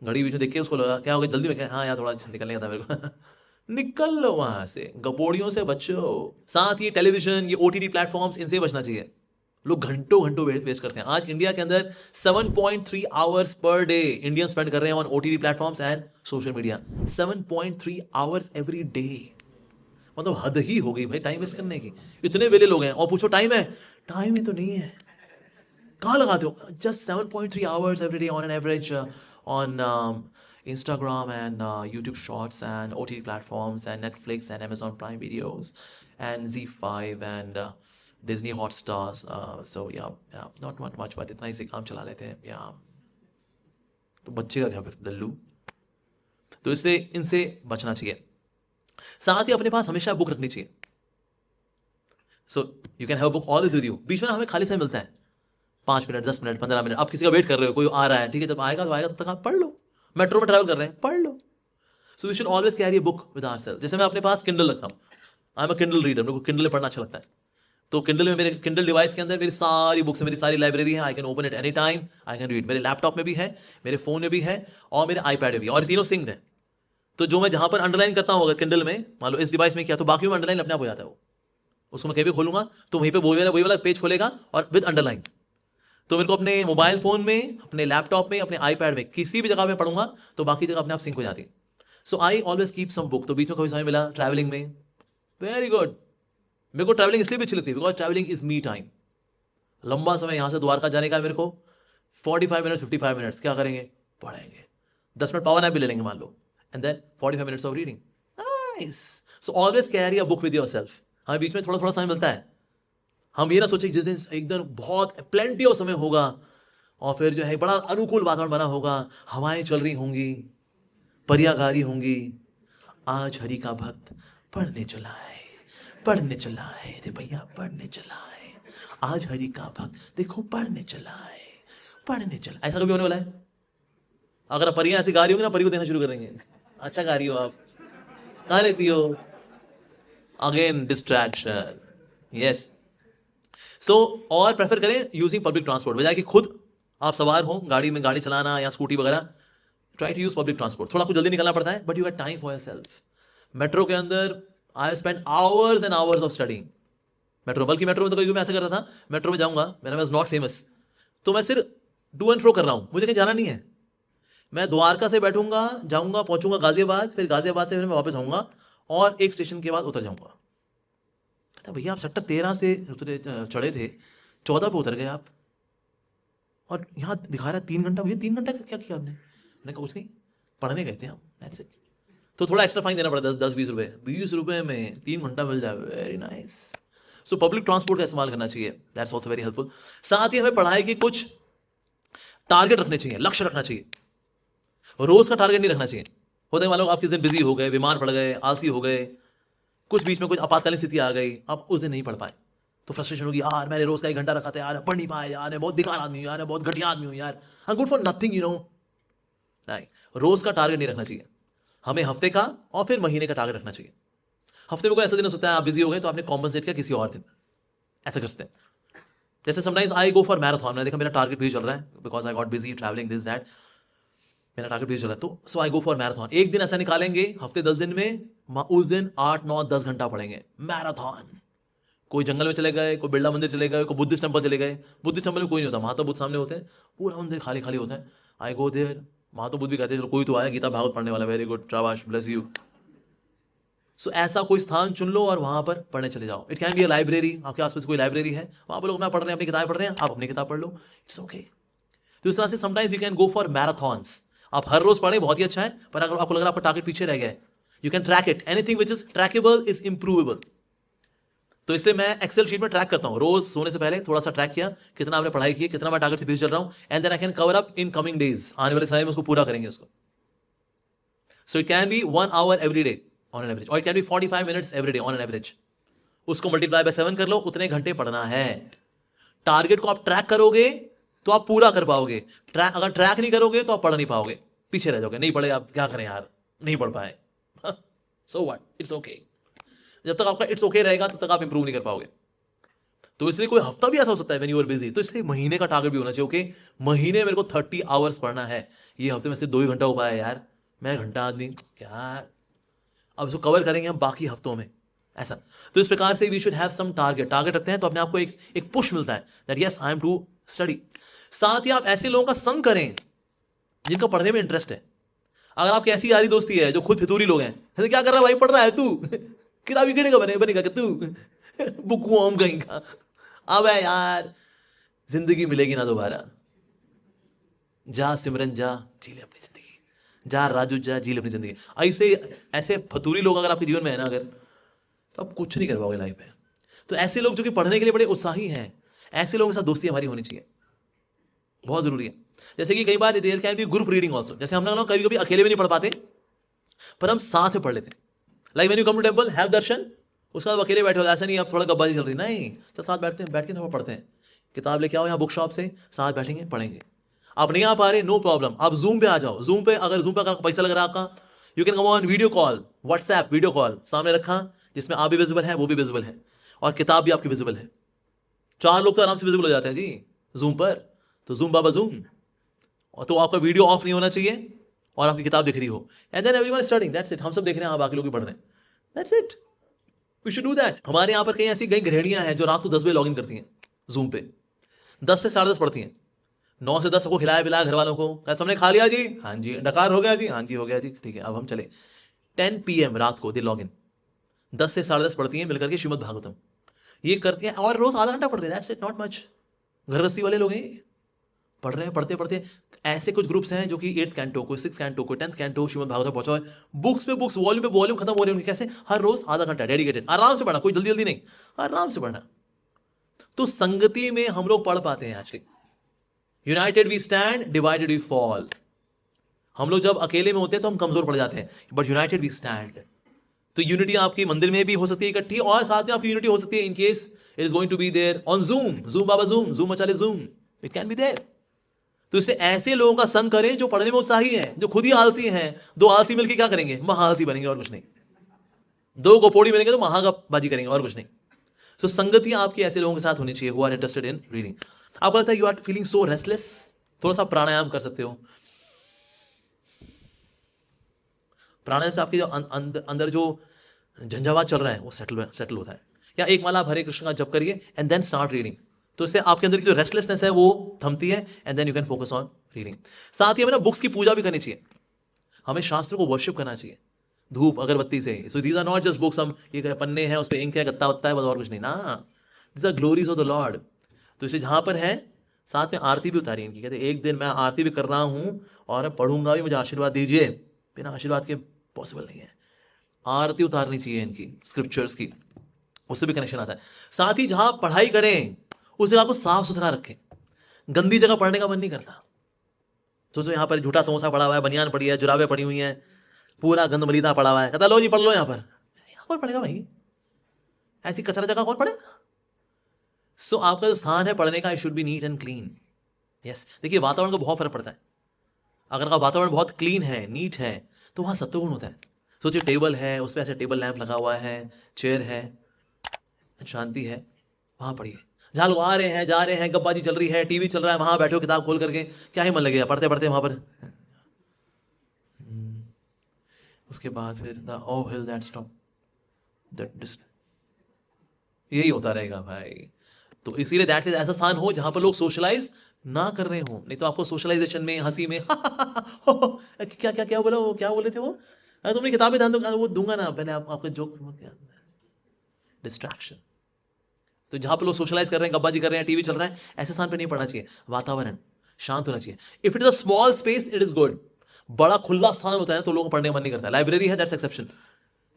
S1: घड़ी बीच में देख के उसको लगा क्या हो गया, जल्दी में क्या, हाँ यार थोड़ा निकलने का था मेरे को निकल लो वहां से, गपोड़ियों से बचो। साथ ही टेलीविजन, ये ओटीटी प्लेटफॉर्म्स, इनसे बचना चाहिए। लोग घंटों घंटों वेस्ट करते हैं। आज इंडिया के अंदर 7.3 hours per day Indian spend कर रहे हैं on OTT platforms and social media. 7.3 hours every day, मतलब हद ही हो गई भाई टाइम वेस्ट करने की। इतने वेले लोग हैं और पूछो टाइम है, टाइम ही तो नहीं है, कहां लगाते हो? Just 7.3 hours every day on an average on Instagram and YouTube Shorts and OTT platforms and Netflix and Amazon Prime Videos and Z5 and Disney Hotstars. So yeah, not much, but इतना ही से काम चला लेते हैं। yeah. तो बच्चे का क्या फिर लल्लू। तो इसलिए इनसे बचना चाहिए। साथ ही अपने पास हमेशा बुक रखनी चाहिए। So you can have book always with you. बीच में हमें खाली समय मिलता है, 5 मिनट, 10 मिनट, 15 मिनट, आप किसी का वेट कर रहे हो, कोई आ रहा है, ठीक है, जब आएगा तो आएगा, तब तक आप पढ़ लो। मेट्रो में ट्रैवल कर रहे हैं, पढ़ लो। So we should always carry a book with ourselves. जैसे मैं अपने पास किंडल रखता हूँ, I am a Kindle reader, मेरे को किंडल में पढ़ना अच्छा लगता है। तो किंडल में, मेरे किंडल डिवाइस के अंदर मेरी सारी बुक्स, मेरी सारी लाइब्रेरी है। I can open it any time, I can read. मेरे लैपटॉप में भी है, मेरे फोन में भी है और मेरे आईपैड में भी, और तीनों सिंक्ड है। तो जो मैं जहां पर अंडरलाइन करता हूँ, अगर किंडल में मान लो इस डिवाइस में किया, तो बाकी में अंडरलाइन अपने आप हो जाता है। वो उसको मैं कहीं भी खोलूंगा तो वहीं पे वही वाला पेज खोलेगा और विद अंडरलाइन। तो मेरे को अपने मोबाइल फोन में, अपने लैपटॉप में, अपने आईपैड में, किसी भी जगह में पढ़ूंगा तो बाकी जगह अपने आप सिंक हो जाती है। So I always keep some book. तो बीच में कोई समय मिला ट्रैवलिंग में, वेरी गुड। मेरे को ट्रैवलिंग इसलिए भी अच्छी लगती है because travelling is me time. लंबा समय यहां से द्वारका जाने का मेरे को 45 मिनट्स, 55 मिनट्स, क्या करेंगे, पढ़ेंगे। 10 मिनट पावर नैप भी ले लेंगे मान लो, and then 45 minutes of reading. Nice. So always carry a book with yourself. हमें बीच में थोड़ा थोड़ा समय मिलता है, हम ये ना सोचे जिस दिन एकदम बहुत प्लेंटी ऑफ समय होगा और फिर जो है बड़ा अनुकूल वातावरण बना होगा, हवाएं चल रही होंगी, परियां गा रही होंगी, आज हरि का भक्त पढ़ने चला है, पढ़ने चला है रे भैया, पढ़ने चला है, आज हरि का भक्त देखो पढ़ने चला है, पढ़ने चला। ऐसा कभी होने वाला है? अगर आप परियां ऐसी गा रही होंगी ना, परी को देखना शुरू कर देंगे, अच्छा गा रही हो आप, गा लेती हो। Again distraction, yes. सो और प्रेफर करें यूजिंग पब्लिक ट्रांसपोर्ट, बजाय कि खुद आप सवार हो गाड़ी में, गाड़ी चलाना या स्कूटी वगैरह। Try to use public transport. थोड़ा कुछ जल्दी निकलना पड़ता है, but you have time for yourself. Metro के अंदर I spend hours and hours of studying. बल्कि मेट्रो में तो कभी मैं ऐसा करता था, मेट्रो में जाऊंगा, मेरा वाज नॉट फेमस, तो मैं सिर्फ डू एंड फ्रो कर रहा हूं, मुझे कहीं जाना नहीं है। मैं द्वारका से बैठूंगा, जाऊंगा, पहुंचूंगा गाजियाबाद, फिर गाजियाबाद से फिर मैं वापस आऊंगा और एक स्टेशन के बाद उतर जाऊंगा। कहता भैया आप सेक्टर 13 से चढ़े थे, 14 पे उतर गए आप, और यहाँ दिखा रहा है 3 घंटा। भैया 3 घंटा क्या किया आपने? मैंने कहा कुछ नहीं, पढ़ने गए थे हम, दैट्स इट। तो थोड़ा एक्स्ट्रा फाइन देना पड़ता है, 10-20 रुपए। 20 रुपए में 3 घंटा मिल जाए, very nice. So public transport का इस्तेमाल करना चाहिए, दैट्स ऑल्सो वेरी हेल्पफुल। साथ ही हमें पढ़ाई की कुछ टारगेट रखने चाहिए, लक्ष्य रखना चाहिए। रोज का टारगेट नहीं रखना चाहिए। होता है मान लो आप किस दिन बिजी हो गए, बीमार पड़ गए, आलसी हो गए, कुछ बीच में कुछ आपातकालीन स्थिति आ गई, आप उस दिन नहीं पढ़ पाए, तो फ्रस्ट्रेशन होगी, यार मैंने रोज का 1 घंटा रखा था यार, पढ़ नहीं पाया यार, मैं बहुत बेकार आदमी हूं यार, मैं बहुत घटिया आदमी हूं यार, I am good for nothing, you know. नहीं, रोज का टारगेट नहीं रखना चाहिए, हमें हफ्ते का और फिर महीने का टारगेट रखना चाहिए। हफ्ते में कोई ऐसा दिन हो सकता है आप बिजी हो गए, तो आपने कॉम्पनसेट किया किसी और दिन, ऐसा कर सकते हैं। जैसे sometimes I go for marathon, मैंने देखा मेरा टारगेट भी चल रहा है, because I got busy travelling this that, मेरा टारगेट भी चल रहा है, तो सो आई गो फॉर मैराथन। एक दिन ऐसा निकालेंगे हफ्ते 10 दिन में, उस दिन 8, 9, 10 घंटा पढ़ेंगे मैराथन। कोई जंगल में चले गए, कोई बिरला मंदिर चले गए, कोई बुद्धिस्ट टेंपल चले गए। बुद्धिस्ट टेंपल में कोई नहीं होता, महात्मा बुद्ध सामने होते हैं, पूरा मंदिर खाली खाली होता है। आई गो देयर, महात्मा बुद्ध भी कहते हैं कोई तो आया गीता भागवत पढ़ने वाला, वेरी गुड, शाबाश, ब्लेस यू। सो ऐसा कोई स्थान चुन लो और वहां पर पढ़ने चले जाओ। It can be a library, आपके आसपास कोई लाइब्रेरी है, वहां पर लोग अपना पढ़ रहे हैं, अपनी किताब पढ़ रहे हैं, आप अपनी किताब पढ़ लो, इट्स ओके। तो इस तरह से sometimes we can go for marathons. आप हर रोज पढ़े बहुत ही अच्छा है, पर अगर आपको लग रहा है आपका टारगेट पीछे रह गया है, you can track it. Anything which is trackable is improvable. तो इसलिए मैं एक्सेल शीट में ट्रैक करता हूं, रोज सोने से पहले थोड़ा सा ट्रैक किया, कितना आपने पढ़ाई की, कितना मैं टारगेट से पीछे चल रहा हूं, and then I can cover up in coming days. आने वाले समय में उसको पूरा करेंगे उसको। So it can be 1 hour every day on an average, और it can be 45 minutes every day on an average. उसको मल्टीप्लाई बाय 7 कर लो, उतने घंटे पढ़ना है। टारगेट को आप ट्रैक करोगे तो आप पूरा कर पाओगे, अगर ट्रैक नहीं करोगे तो आप पढ़ नहीं पाओगे, पीछे रह जाओगे। नहीं पढ़े आप क्या करें यार, नहीं पढ़ पाए, सो व्हाट, इट्स ओके। जब तक आपका इट्स ओके रहेगा तब तक आप इंप्रूव नहीं कर पाओगे। तो इसलिए कोई हफ्ता भी ऐसा हो सकता है व्हेन यू आर बिजी, तो इसलिए महीने का टारगेट भी होना चाहिए। ओके, महीने मेरे को 30 hours पढ़ना है, ये हफ्ते में से 2 ही घंटा हो पाया यार, मैं घंटा आदमी क्या, अब इसको कवर करेंगे हम बाकी हफ्तों में, ऐसा। तो इस प्रकार से we should have some target रखते हैं तो अपने आप को एक पुश मिलता है that yes I am to study. साथ ही आप ऐसे लोगों का संग करें जिनका पढ़ने में इंटरेस्ट है। अगर आपकी ऐसी यारी दोस्ती है जो खुद फितूरी लोग हैं, तो क्या कर रहा है भाई, पढ़ रहा है तू, किताबी किड़े का बनेगा कि तू बुकवाम कहीं का। अब है यार, जिंदगी मिलेगी ना दोबारा, जा सिमरन जा, जी ले अपनी जिंदगी, जा राजू जा, जी ले अपनी जिंदगी। ऐसे फतूरी लोग अगर आपके जीवन में है ना अगर, तो आप कुछ नहीं कर पाओगे लाइफ में। तो ऐसे लोग जो कि पढ़ने के लिए बड़े उत्साही हैं, ऐसे लोगों के साथ दोस्ती हमारी होनी चाहिए, बहुत जरूरी है। जैसे कि कई बार there can be group reading also, जैसे हम लोग कभी कभी अकेले भी नहीं पढ़ पाते पर हम साथ में पढ़ लेते हैं। Like when you come to temple have darshan, उसके बाद अकेले बैठे हो, ऐसा नहीं आप थोड़ा गब्बाजी चल रही, नहीं, तो साथ बैठ के थोड़ा पढ़ते हैं। किताब लेके आओ यहाँ बुक शॉप से, साथ बैठेंगे पढ़ेंगे। आप नहीं आ पा रहे, नो प्रॉब्लम, आप जूम पे आ जाओ। जूम पे अगर पैसा लग रहा है आपका, you can come on video call, WhatsApp video call सामने रखा, जिसमें आप भी विजिबल है, वो भी विजिबल है, और किताब भी आपकी विजिबल है। 4 लोग तो आराम से विजिबल हो जाते हैं जी जूम पर, तो जूम बाबा जूम। और तो आपका वीडियो ऑफ नहीं होना चाहिए और आपकी किताब दिख रही हो, and then everyone studying, that's it. हम सब देख रहे हैं, बाकी लोग भी पढ़ रहे हैं, that's it, we should do that. हमारे यहाँ पर कई ऐसी कई गृहिणियां हैं जो रात को 10 बजे लॉग इन करती हैं जूम पे, 10 से 10:30 पढ़ती हैं, 9 से 10 सबको खिलाया पिलाया घर वालों को, कैसे हमने खा लिया जी, हाँ जी, डकार हो गया जी, हाँ जी हो गया जी, ठीक है अब हम चले। 10 PM रात को दे लॉग इन, 10 से 10:30 पढ़ती हैं मिलकर के श्रीमद् भागवतम, ये करती हैं, और रोज आधा घंटा पढ़ रहे हैं, दैट्स इट, नॉट मच। घर गृहस्थी वाले लोग हैं, पढ़ रहे हैं, पढ़ते ऐसे कुछ ग्रुप्स हैं जो कि 8th कैंटो को, 6th कैंटो को, 10th कैंटो श्रीमद् भागवतम पहुंचा है, बुक्स पे बुक्स, वॉल्यूम पे वॉल्यूम खत्म हो रहे हैं, कैसे हर रोज आधा घंटा डेडिकेटेड, आराम से पढ़ना, कोई जल्दी नहीं, आराम से पढ़ना। तो संगति में हम लोग पढ़ पाते हैं actually. United we stand, divided we fall. हम लोग जब अकेले में होते हैं तो हम कमजोर पड़ जाते हैं, बट यूनाइटेड वी स्टैंड। तो यूनिटी आपकी मंदिर में भी हो सकती है इकट्ठी, और साथ में आपकी यूनिटी हो सकती है in case it is going to be there on Zoom, zoom बाबा जूम, जूम मचाले zoom, it can be there. तो इसलिए ऐसे लोगों का संग करें जो पढ़ने में उत्साही हैं, जो खुद ही आलसी हैं। 2 आलसी मिलकर क्या करेंगे, महाआलसी बनेंगे और कुछ नहीं। 2 गोपोड़ी मिलेंगे तो महागबाजी करेंगे और कुछ नहीं। तो संगति आपकी ऐसे लोगों के साथ होनी चाहिए who are interested in reading. आपको लगता है you are feeling so restless, थोड़ा सा प्राणायाम कर सकते हो। प्राणायाम से आपके जो अंदर जो झंझावात चल रहा है वो सेटल होता है। या एक माला हरे कृष्ण का जप करिए एंड देन स्टार्ट रीडिंग, तो इससे आपके अंदर की जो रेस्टलेसनेस है वो थमती है, and then you can focus on reading. साथ ही हमें ना बुक्स की पूजा भी करनी चाहिए, हमें शास्त्रों को वर्शिप करना चाहिए धूप अगरबत्ती से। So these are not just books, हम ये पन्ने हैं उस पर इंक है, गत्ता वत्ता है, बस और कुछ नहीं ना, these are glories of the lord. तो इसे जहां पर है साथ में आरती भी उतारी इनकी, कहते एक दिन मैं आरती भी कर रहा हूं और पढ़ूंगा भी, मुझे आशीर्वाद दीजिए। बिना आशीर्वाद के पॉसिबल नहीं है, आरती उतारनी चाहिए इनकी स्क्रिप्चर्स की, उससे भी कनेक्शन आता है। साथ ही जहां पढ़ाई करें उस जगह को साफ सुथरा रखें, गंदी जगह पढ़ने का मन नहीं करता। सोचो यहाँ पर झूठा समोसा पड़ा हुआ है, बनियान पड़ी है, जुराबें पड़ी हुई हैं, पूरा गंद मलीदा पड़ा हुआ है, कहता लो जी पढ़ लो, यहाँ पर पढ़ेगा भाई, ऐसी कचरा जगह कौन पढ़ेगा। सो आपका जो स्थान है पढ़ने का, it should be neat and clean. Yes, देखिए वातावरण को बहुत फर्क पड़ता है। अगर आपका वातावरण बहुत क्लीन है, नीट है, तो वहां सत्वगुण होता है। सोचिए टेबल है, उस पर ऐसे टेबल लैंप लगा हुआ है, चेयर है, शांति है, वहां पढ़िए। जहां लोग आ रहे हैं जा रहे हैं, गप्पाजी चल रही है, टीवी चल रहा है, वहां बैठो किताब खोल करके, क्या ही मन लगेगा पढ़ते पढ़ते वहां पर। उसके बाद फिर the oh hill that stop that डिस्ट, यही होता रहेगा भाई। तो इसीलिए दैट इज ऐसा स्थान हो जहां पर लोग सोशलाइज ना कर रहे हो, नहीं तो आपको सोशलाइजेशन में, हंसी में क्या क्या क्या बोला वो, क्या बोले थे वो, तुमने किताबें ध्यान दो, वो दूंगा ना पहले आपका जोक, डिस्ट्रैक्शन। तो जहां पर लोग सोशलाइज कर रहे हैं, गब्बाजी कर रहे हैं, टीवी चल रहा है, ऐसे स्थान पे नहीं पढ़ना चाहिए। वातावरण शांत होना चाहिए। If it is a small space it is good, बड़ा खुला स्थान होता है तो लोगों को पढ़ने का मन नहीं करता। लाइब्रेरी है दैट्स एक्सेप्शन,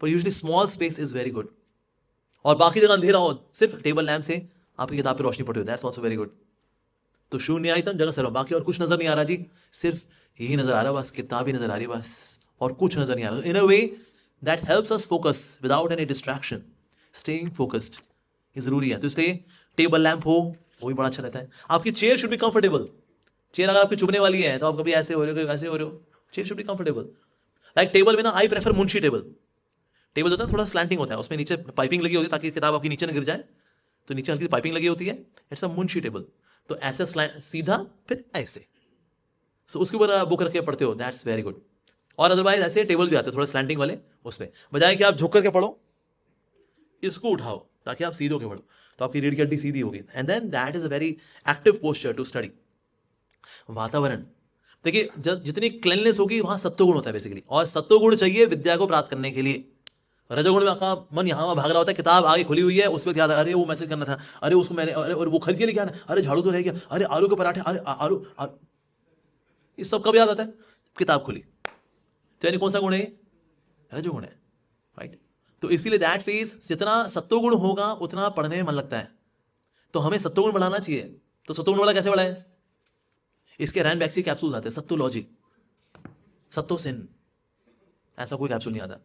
S1: पर usually small space is very good. और बाकी जगह अंधेरा हो, सिर्फ टेबल लैंप से आपकी किताब पे रोशनी पड़ी हो, दैट्स आल्सो वेरी गुड। तो शून्य आइतम जगह सर्व, बाकी और कुछ नजर नहीं आ रहा जी, सिर्फ यही नजर आ रहा, बस किताब ही नजर आ रही, बस और कुछ नजर नहीं आ रहा. In a way that helps us focus without any distraction. Staying focused ये जरूरी है. तो इसलिए टेबल लैंप हो वो भी बड़ा अच्छा रहता है. आपकी chair should be comfortable. Chair अगर आपकी चुभने वाली है तो आप कभी ऐसे हो रहे हो कभी वैसे हो रहे हो. Chair should be comfortable. Like table में ना I prefer Munshi table. Table होता है थोड़ा स्लैंटिंग होता है, उसमें नीचे पाइपिंग लगी होती है ताकि किताब आपकी नीचे न गिर जाए. तो नीचे हल्की पाइपिंग लगी होती है. It's a Munshi table. तो ऐसे सीधा फिर ऐसे. सो उसके ऊपर बुक रख के पढ़ते हो, दैट्स वेरी गुड. और अदरवाइज ऐसे टेबल भी आते हैं थोड़ा स्लैंटिंग वाले, उसमें बजाय कि आप झुक करके पढ़ो इसको उठाओ ताकि आप सीधे होकर पढ़ो, तो आपकी रीढ़ की हड्डी सीधी होगी. And then that is a very active posture to study. वातावरण देखिए, जितनी क्लीननेस होगी वहां सत्वगुण होता है बेसिकली, और सत्वगुण चाहिए विद्या को प्राप्त करने के लिए. रजोगुण में आपका मन यहाँ वहां भाग रहा होता है, किताब आगे खुली हुई है, उस पर याद है अरे वो मैसेज करना था, अरे उसको मैंने, अरे और वो खरीद के लेके आना, अरे झाड़ू तो रह गया, अरे आलू के पराठे, अरे आलू, ये सब कब याद आता है? किताब खुली. तो यानी कौन सा गुण है? रजोगुण है. राइट. तो इसीलिए दैट फेज जितना सत्वगुण होगा उतना पढ़ने में मन लगता है. तो हमें सत्वगुण बढ़ाना चाहिए. तो सत्वगुण वाला कैसे बढ़ाए? इसके रैन बैक्सी कैप्सूल आते हैं, सत्तोलॉजी, सत्तोसिन, ऐसा कोई कैप्सूल नहीं आता.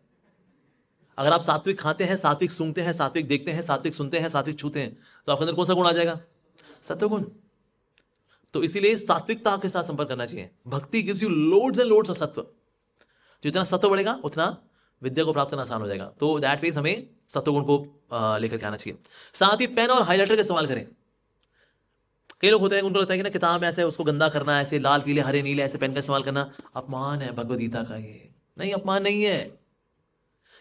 S1: अगर आप सात्विक खाते हैं, सात्विक सूंघते हैं, सात्विक देखते हैं, सात्विक सुनते हैं, सात्विक छूते हैं, तो आपके अंदर कौन सा गुण आ जाएगा? सत्वगुण. तो इसीलिए सात्विकता के साथ संपर्क करना चाहिए. भक्ति gives you loads and loads of सत्व. जितना सत्व बढ़ेगा उतना विद्या को प्राप्त करना आसान हो जाएगा. तो दैट मीन्स हमें सत्वगुण को लेकर के आना चाहिए. साथ ही पेन और हाइलाइटर का इस्तेमाल करें. कई लोग होते हैं उनको लगता है कि ना किताब ऐसे उसको गंदा करना, ऐसे लाल पीले हरे नीले ऐसे पेन का इस्तेमाल करना अपमान है भगवद गीता का. ये नहीं, अपमान नहीं है.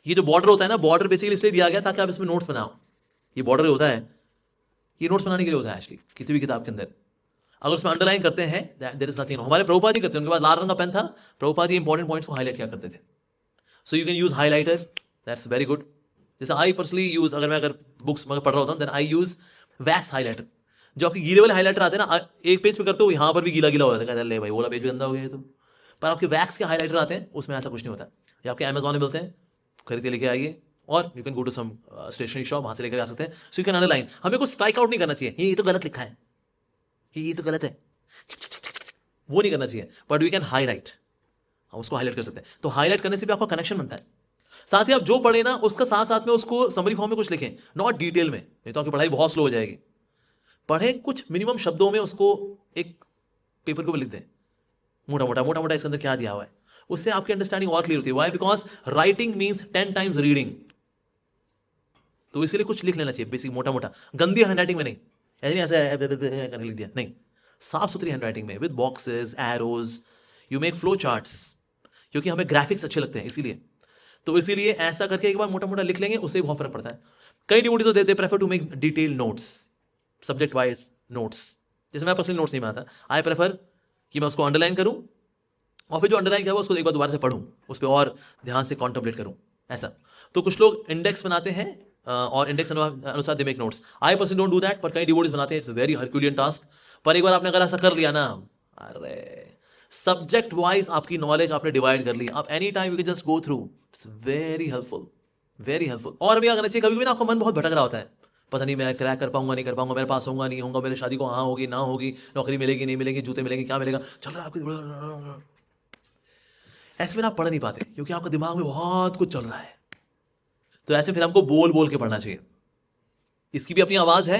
S1: ये जो बॉर्डर होता है ना, बॉर्डर बेसिकली इसलिए दिया गया ताकि आप इसमें नोट्स बनाओ. ये बॉर्डर होता है, ये नोट्स बनाने के लिए होता है एक्चुअली किसी भी किताब के अंदर. अगर उसमें अंडरलाइन करते हैं देयर इज नथिंग. हमारे प्रभुपाद जी करते हैं, उनके पास लाल रंग का पेन था, प्रभुपाद जी इंपॉर्टेंट पॉइंट्स को हाईलाइट किया करते थे. So you can use highlighter, that's very good. जैसे आई पर्सनली यूज, अगर बुक्स पढ़ रहा होता हूँ then I use wax highlighter. जो आपके गीले वाले हाईलाइटर आते हैं ना, एक पेज पे करते हो यहाँ पर भी गीला गीला हो जाता है, ले भाई बोला पेज भी गंदा हो गया. तो पर आपके वैक्स के हाईलाइटर आते हैं, उसमें ऐसा कुछ नहीं होता. ये आपके अमेजॉन में मिलते हैं, खरीद के लेके आइए. और you can go to some stationery shop, वहां से लेकर आ सकते हैं. So you can underline. हमें कुछ स्ट्राइक आउट नहीं करना चाहिए, ये तो गलत लिखा है, ये तो गलत है, वो नहीं करना चाहिए. बट वी कैन हाईलाइट, हम उसको हाईलाइट कर सकते हैं. तो हाईलाइट करने से भी आपका कनेक्शन बनता है. साथ ही आप जो पढ़े ना उसका साथ साथ में उसको समरी फॉर्म में कुछ लिखें, नॉट डिटेल में, नहीं तो आपकी पढ़ाई बहुत स्लो हो जाएगी. पढ़े कुछ मिनिमम शब्दों में, उसको एक पेपर के ऊपर लिख दें, मोटा मोटा इसके अंदर क्या दिया हुआ है. उससे आपकी अंडरस्टैंडिंग और क्लियर होती है. Why? Because writing means 10 times reading. तो इसीलिए कुछ लिख लेना चाहिए बेसिक, मोटा मोटा. गंदी हैंडराइटिंग में नहीं, ऐसे करके लिख दिया, नहीं. साफ सुथरी हैंडराइटिंग में with boxes, arrows, you make flow charts, क्योंकि हमें ग्राफिक्स अच्छे लगते हैं इसीलिए. तो इसीलिए ऐसा करके एक बार मोटा मोटा लिख लेंगे, उससे बहुत फर्क पड़ता है. कई devotees they prefer to make detail notes, subject wise notes. जैसे मैं पर्सनली नोट्स नहीं बनाता, आई प्रेफर कि मैं उसको अंडरलाइन करूं और फिर जो अंडरलाइन किया हुआ उसको एक बार दोबारा से पढ़ूं, उस पर और ध्यान से कॉन्टेम्पलेट करूं, ऐसा. तो कुछ लोग इंडेक्स बनाते हैं और इंडेक्स अनुसार they make notes. I personally don't do that, पर कई डिवोटीज बनाते हैं. It's very Herculean task. पर एक बार आपने अगर ऐसा कर लिया ना, अरे सब्जेक्ट वाइज आपकी नॉलेज आपने डिवाइड कर ली. आप any time you can just go through. It's very helpful, very helpful. और भी करना चाहिए. कभी भी ना आपका मन बहुत भटक रहा होता है, पता नहीं मैं क्रैक कर पाऊंगा नहीं कर पाऊंगा, मेरे पास होगा नहीं होगा, मेरी शादी को हाँ होगी ना होगी, नौकरी मिलेगी नहीं मिलेगी, जूते मिलेंगे क्या मिलेगा, चल रहा है आपको. ऐसे में आप पढ़ नहीं पाते क्योंकि आपका दिमाग में बहुत कुछ चल रहा है. तो ऐसे फिर हमको बोल बोल के पढ़ना चाहिए. इसकी भी अपनी आवाज है,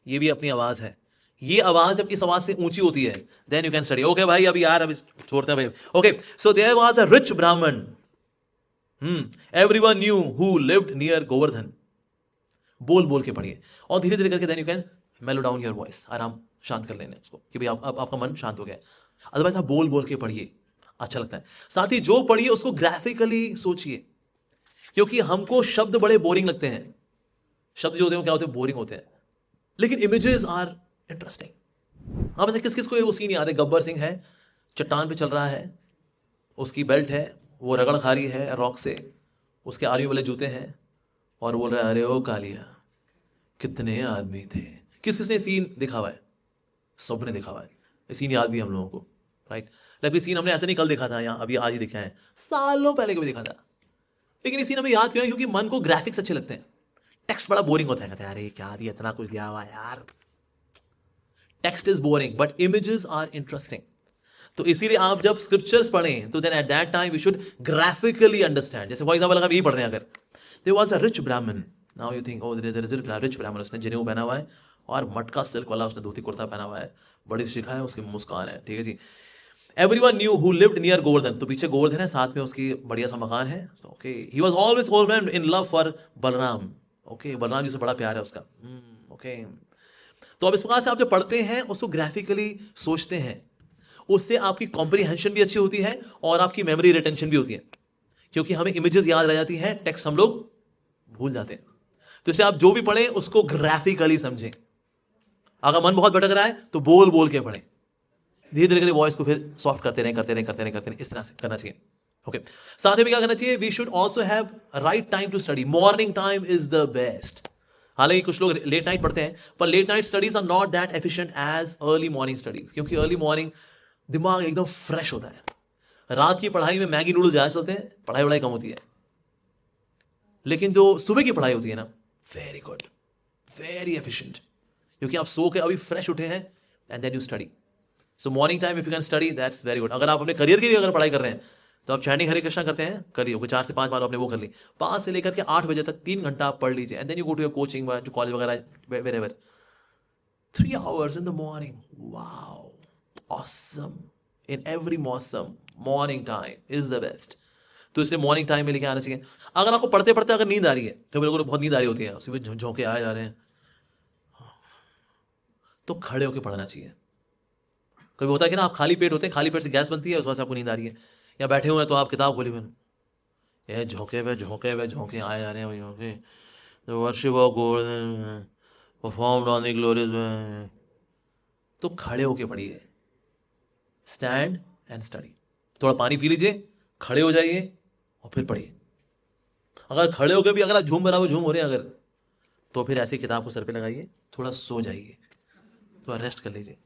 S1: ये भी अपनी आवाज है. ये आवाज जब इस आवाज से ऊंची होती है then you can study. Okay भाई, अभी यार अभी छोड़ते हैं भाई. Okay, so there was a rich Brahmin, everyone knew, who lived near Govardhan. बोल बोल के पढ़िए और धीरे धीरे करके then you can mellow down your voice. आराम शांत कर लेने उसको कि भाई आपका मन शांत हो गया. अदरवाइज आप बोल बोल के पढ़िए, अच्छा लगता है. साथ ही जो पढ़िए उसको ग्राफिकली सोचिए, क्योंकि हमको शब्द बड़े बोरिंग लगते हैं. शब्द जो होते हैं क्या होते हैं? बोरिंग होते हैं. लेकिन इमेजेस आर इंटरेस्टिंग. हाँ, वैसे किस किस को वो सीन याद है? गब्बर सिंह है, चट्टान पे चल रहा है, उसकी बेल्ट है, वो रगड़ खा रही है रॉक से, उसके आर्मी वाले जूते हैं और बोल रहा है अरे ओ कालिया कितने आदमी थे. किस किसने सीन देखा हुआ है? सबने देखा हुआ है. ये सीन याद भी है हम लोगों को, राइट. लेकिन सीन हमने ऐसे नहीं कल देखा था, यहाँ अभी आज ही देखा है, सालों पहले कभी देखा था. लेकिन ये सीन हमें याद क्यों है? क्योंकि मन को ग्राफिक्स अच्छे लगते हैं. टेक्स्ट बड़ा बोरिंग होता है, कहते हैं अरे क्या दिया, इतना कुछ दिया हुआ यार. Text is boring but images are interesting. तो इसीलिए आप जब स्क्रिप्चर्स पढ़ें तो then at that time we should graphically understand. जैसे फॉर एग्जांपल अगर यही पढ़ रहे हैं, अगर there was a rich Brahmin, now you think, oh there is a rich Brahmin, उसने जनेऊ पहना हुआ है और मटका सिल्क वाला उसने धोती कुर्ता पहना हुआ है, बड़ी शिखा है, उसकी मुस्कान है, ठीक है जी. Everyone knew who lived near Govardhan, तो पीछे गोवर्धन है, साथ में उसकी बढ़िया सा मकान है. Okay, he was always in love for Balram. Okay, Balram ji से बड़ा प्यार है उसका. ओके, तो अब इस प्रकार से आप जब पढ़ते हैं उसको ग्राफिकली सोचते हैं, उससे आपकी कॉम्प्रिहेंशन भी अच्छी होती है और आपकी मेमोरी रिटेंशन भी होती है, क्योंकि हमें इमेजेस याद रह जाती हैं, टेक्स्ट हम लोग भूल जाते हैं. तो इसे आप जो भी पढ़ें उसको ग्राफिकली समझें. अगर मन बहुत भटक रहा है तो बोल बोल के पढ़ें, धीरे धीरे करके वॉइस को फिर सॉफ्ट करते रहें, इस तरह से करना चाहिए. ओके, साथ में क्या करना चाहिए, we should also have right time to study. Morning time is the best. हालांकि कुछ लोग लेट नाइट पढ़ते हैं, पर late night studies are not that efficient as early morning studies, क्योंकि अर्ली मॉर्निंग दिमाग एकदम फ्रेश होता है. रात की पढ़ाई में मैगी नूडल ज्यादा चलते हैं, पढ़ाई कम होती है. लेकिन जो सुबह की पढ़ाई होती है ना, वेरी गुड, वेरी एफिशिएंट, क्योंकि आप सो के अभी फ्रेश उठे हैं and then you study. So morning time if you can study, that's very good. अगर आप अपने करियर के लिए अगर पढ़ाई कर रहे हैं तो आप चैनिंग हरे कृष्णा करते हैं, करिए, 4 से 5 बार आपने वो कर ली, 5 से लेकर के 8 बजे तक 3 घंटा आप पढ़ लीजिए, and then you go to your coaching, जो कॉलेज वगैरह, wherever. 3 hours in the morning, wow, awesome. In every मौसम morning time is the best. तो इसलिए मॉर्निंग टाइम में लेके आना चाहिए. अगर आपको पढ़ते पढ़ते अगर नींद आ रही है, कभी लोगों को बहुत नींद आ रही होती है, उसी में झोंके आए जा रहे हैं, तो खड़े होकर पढ़ना चाहिए. कभी होता है कि ना, आप खाली पेट होते हैं, खाली पेट से गैस बनती है, उस वजह से आपको नींद आ रही है, या बैठे हुए हैं तो आप किताब खोली हुई, ये झोंके आए जा रहे हैं भाई. The worship of God performed on the glorious way. तो खड़े होके पढ़िए, स्टैंड एंड स्टडी. थोड़ा पानी पी लीजिए, खड़े हो जाइए और फिर पढ़िए. अगर खड़े होके भी अगर आप झूम हो रहे हैं अगर, तो फिर ऐसी किताब को सर पे लगाइए, थोड़ा सो जाइए, थोड़ा रेस्ट कर लीजिए.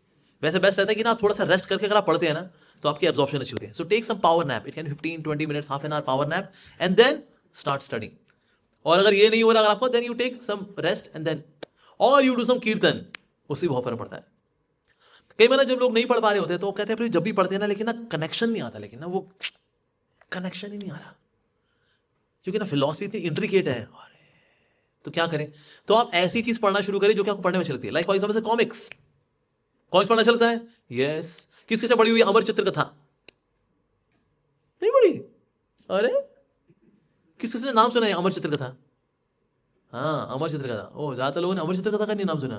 S1: वैसे बेस्ट रहता है कि ना आप थोड़ा सा रेस्ट करके अगर आप पढ़ते हैं ना तो आपकी एब्जॉर्प्शन अच्छी होती है. So take some power nap, it can 15-20 minutes, half an hour power nap, and then start studying. और अगर ये नहीं हो रहा अगर आपको, then you take some rest and then, और यू डू सम कीर्तन, उससे बहुत फर्क पड़ता है. कई बार जब लोग नहीं पढ़ पा रहे होते तो वो कहते हैं जब भी पढ़ते हैं ना, लेकिन ना कनेक्शन नहीं आता, लेकिन ना वो कनेक्शन ही नहीं आ रहा, क्योंकि ना फिलॉसफी इतनी इंट्रिकेट है. तो क्या करें, तो आप ऐसी चीज पढ़ना शुरू करें जो कि आपको पढ़ने में चलती है. लाइक फॉर एग्जांपल से कॉमिक्स पढ़ना चलता है, यस. किसके से पढ़ी हुई अमर चित्र कथा? नहीं पढ़ी? अरे किसके से नाम सुना है अमर चित्र कथा? हाँ, अमर चित्र कथा. ओ, ज्यादातर लोगों ने अमर चित्र कथा का नहीं नाम सुना.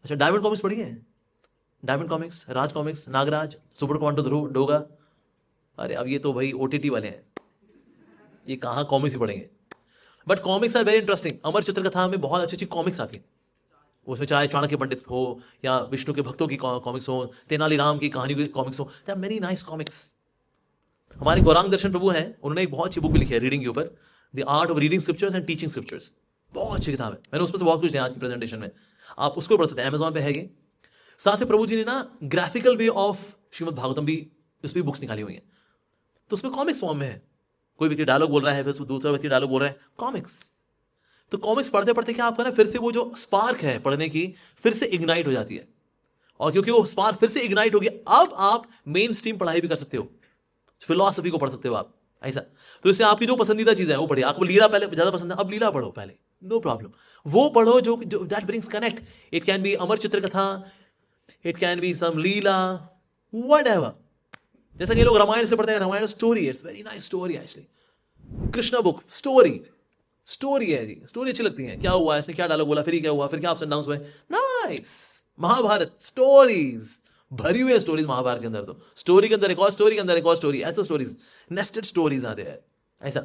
S1: अच्छा, डायमंड कॉमिक्स पढ़ी है? डायमंड कॉमिक्स, राज कॉमिक्स, नागराज, सुपर कमांडो ध्रुव, डोगा. अरे अब ये तो भाई OTT वाले हैं, ये कहाँ कॉमिक्स ही पढ़ेंगे. But comics are very interesting. Amar Chitra Katha में बहुत अच्छी अच्छी कॉमिक्स आती है. उसमें चाहे चाणक्य पंडित हो या विष्णु के भक्तों की कॉमिक्स हो, तेनालीराम की कहानी की कॉमिक्स हो, there are many nice comics. हमारे गौरांग दर्शन प्रभु हैं, उन्होंने एक बहुत अच्छी बुक भी लिखी है रीडिंग के ऊपर, the art of reading scriptures and teaching scriptures. बहुत अच्छी किताब है, मैंने उसमें से बहुत कुछ दिया आज की प्रेजेंटेशन में, आप उसको पढ़ सकते हैं, अमेजॉन पे है ये. साथ में प्रभु जी ने ना graphical way of Shrimad Bhagavatam भी, उस पर बुक्स निकाली हुई हैं, तो उसमें कॉमिक्स फॉर्म में है. कोई व्यक्ति डायलॉग बोल रहा है, फिर दूसरा व्यक्ति डायलॉग बोल रहा है, कॉमिक्स. तो कॉमिक्स पढ़ते पढ़ते क्या आपका ना फिर से वो जो स्पार्क है पढ़ने की फिर से इग्नाइट हो जाती है. और क्योंकि वो स्पार्क फिर से इग्नाइट हो गया, अब आप मेन स्ट्रीम पढ़ाई भी कर सकते हो, फिलॉसफी को पढ़ सकते हो आप ऐसा. तो इससे आपकी जो पसंदीदा चीज है वो पढ़िए. आपको लीला पहले ज्यादा पसंद है, अब लीला पढ़ो पहले, नो प्रॉब्लम. वो पढ़ो जो that brings connect. It can be Amar Chitra Katha, it can be some leela, whatever. जैसे कि लोग रामायण से पढ़ते हैं, Ramayan story, it's very nice story actually. Krishna book story है जी, स्टोरी अच्छी लगती है. क्या हुआ, इसने क्या डायलॉग बोला, फिर क्या हुआ, फिर क्या अप्स एंड डाउन्स हुए, नाइस. महाभारत स्टोरीज भरी हुई है, स्टोरीज महाभारत के अंदर. तो स्टोरी के अंदर एक और स्टोरी, के अंदर एक और स्टोरी, ऐसा स्टोरीज, नेस्टेड स्टोरीज आते हैं ऐसा.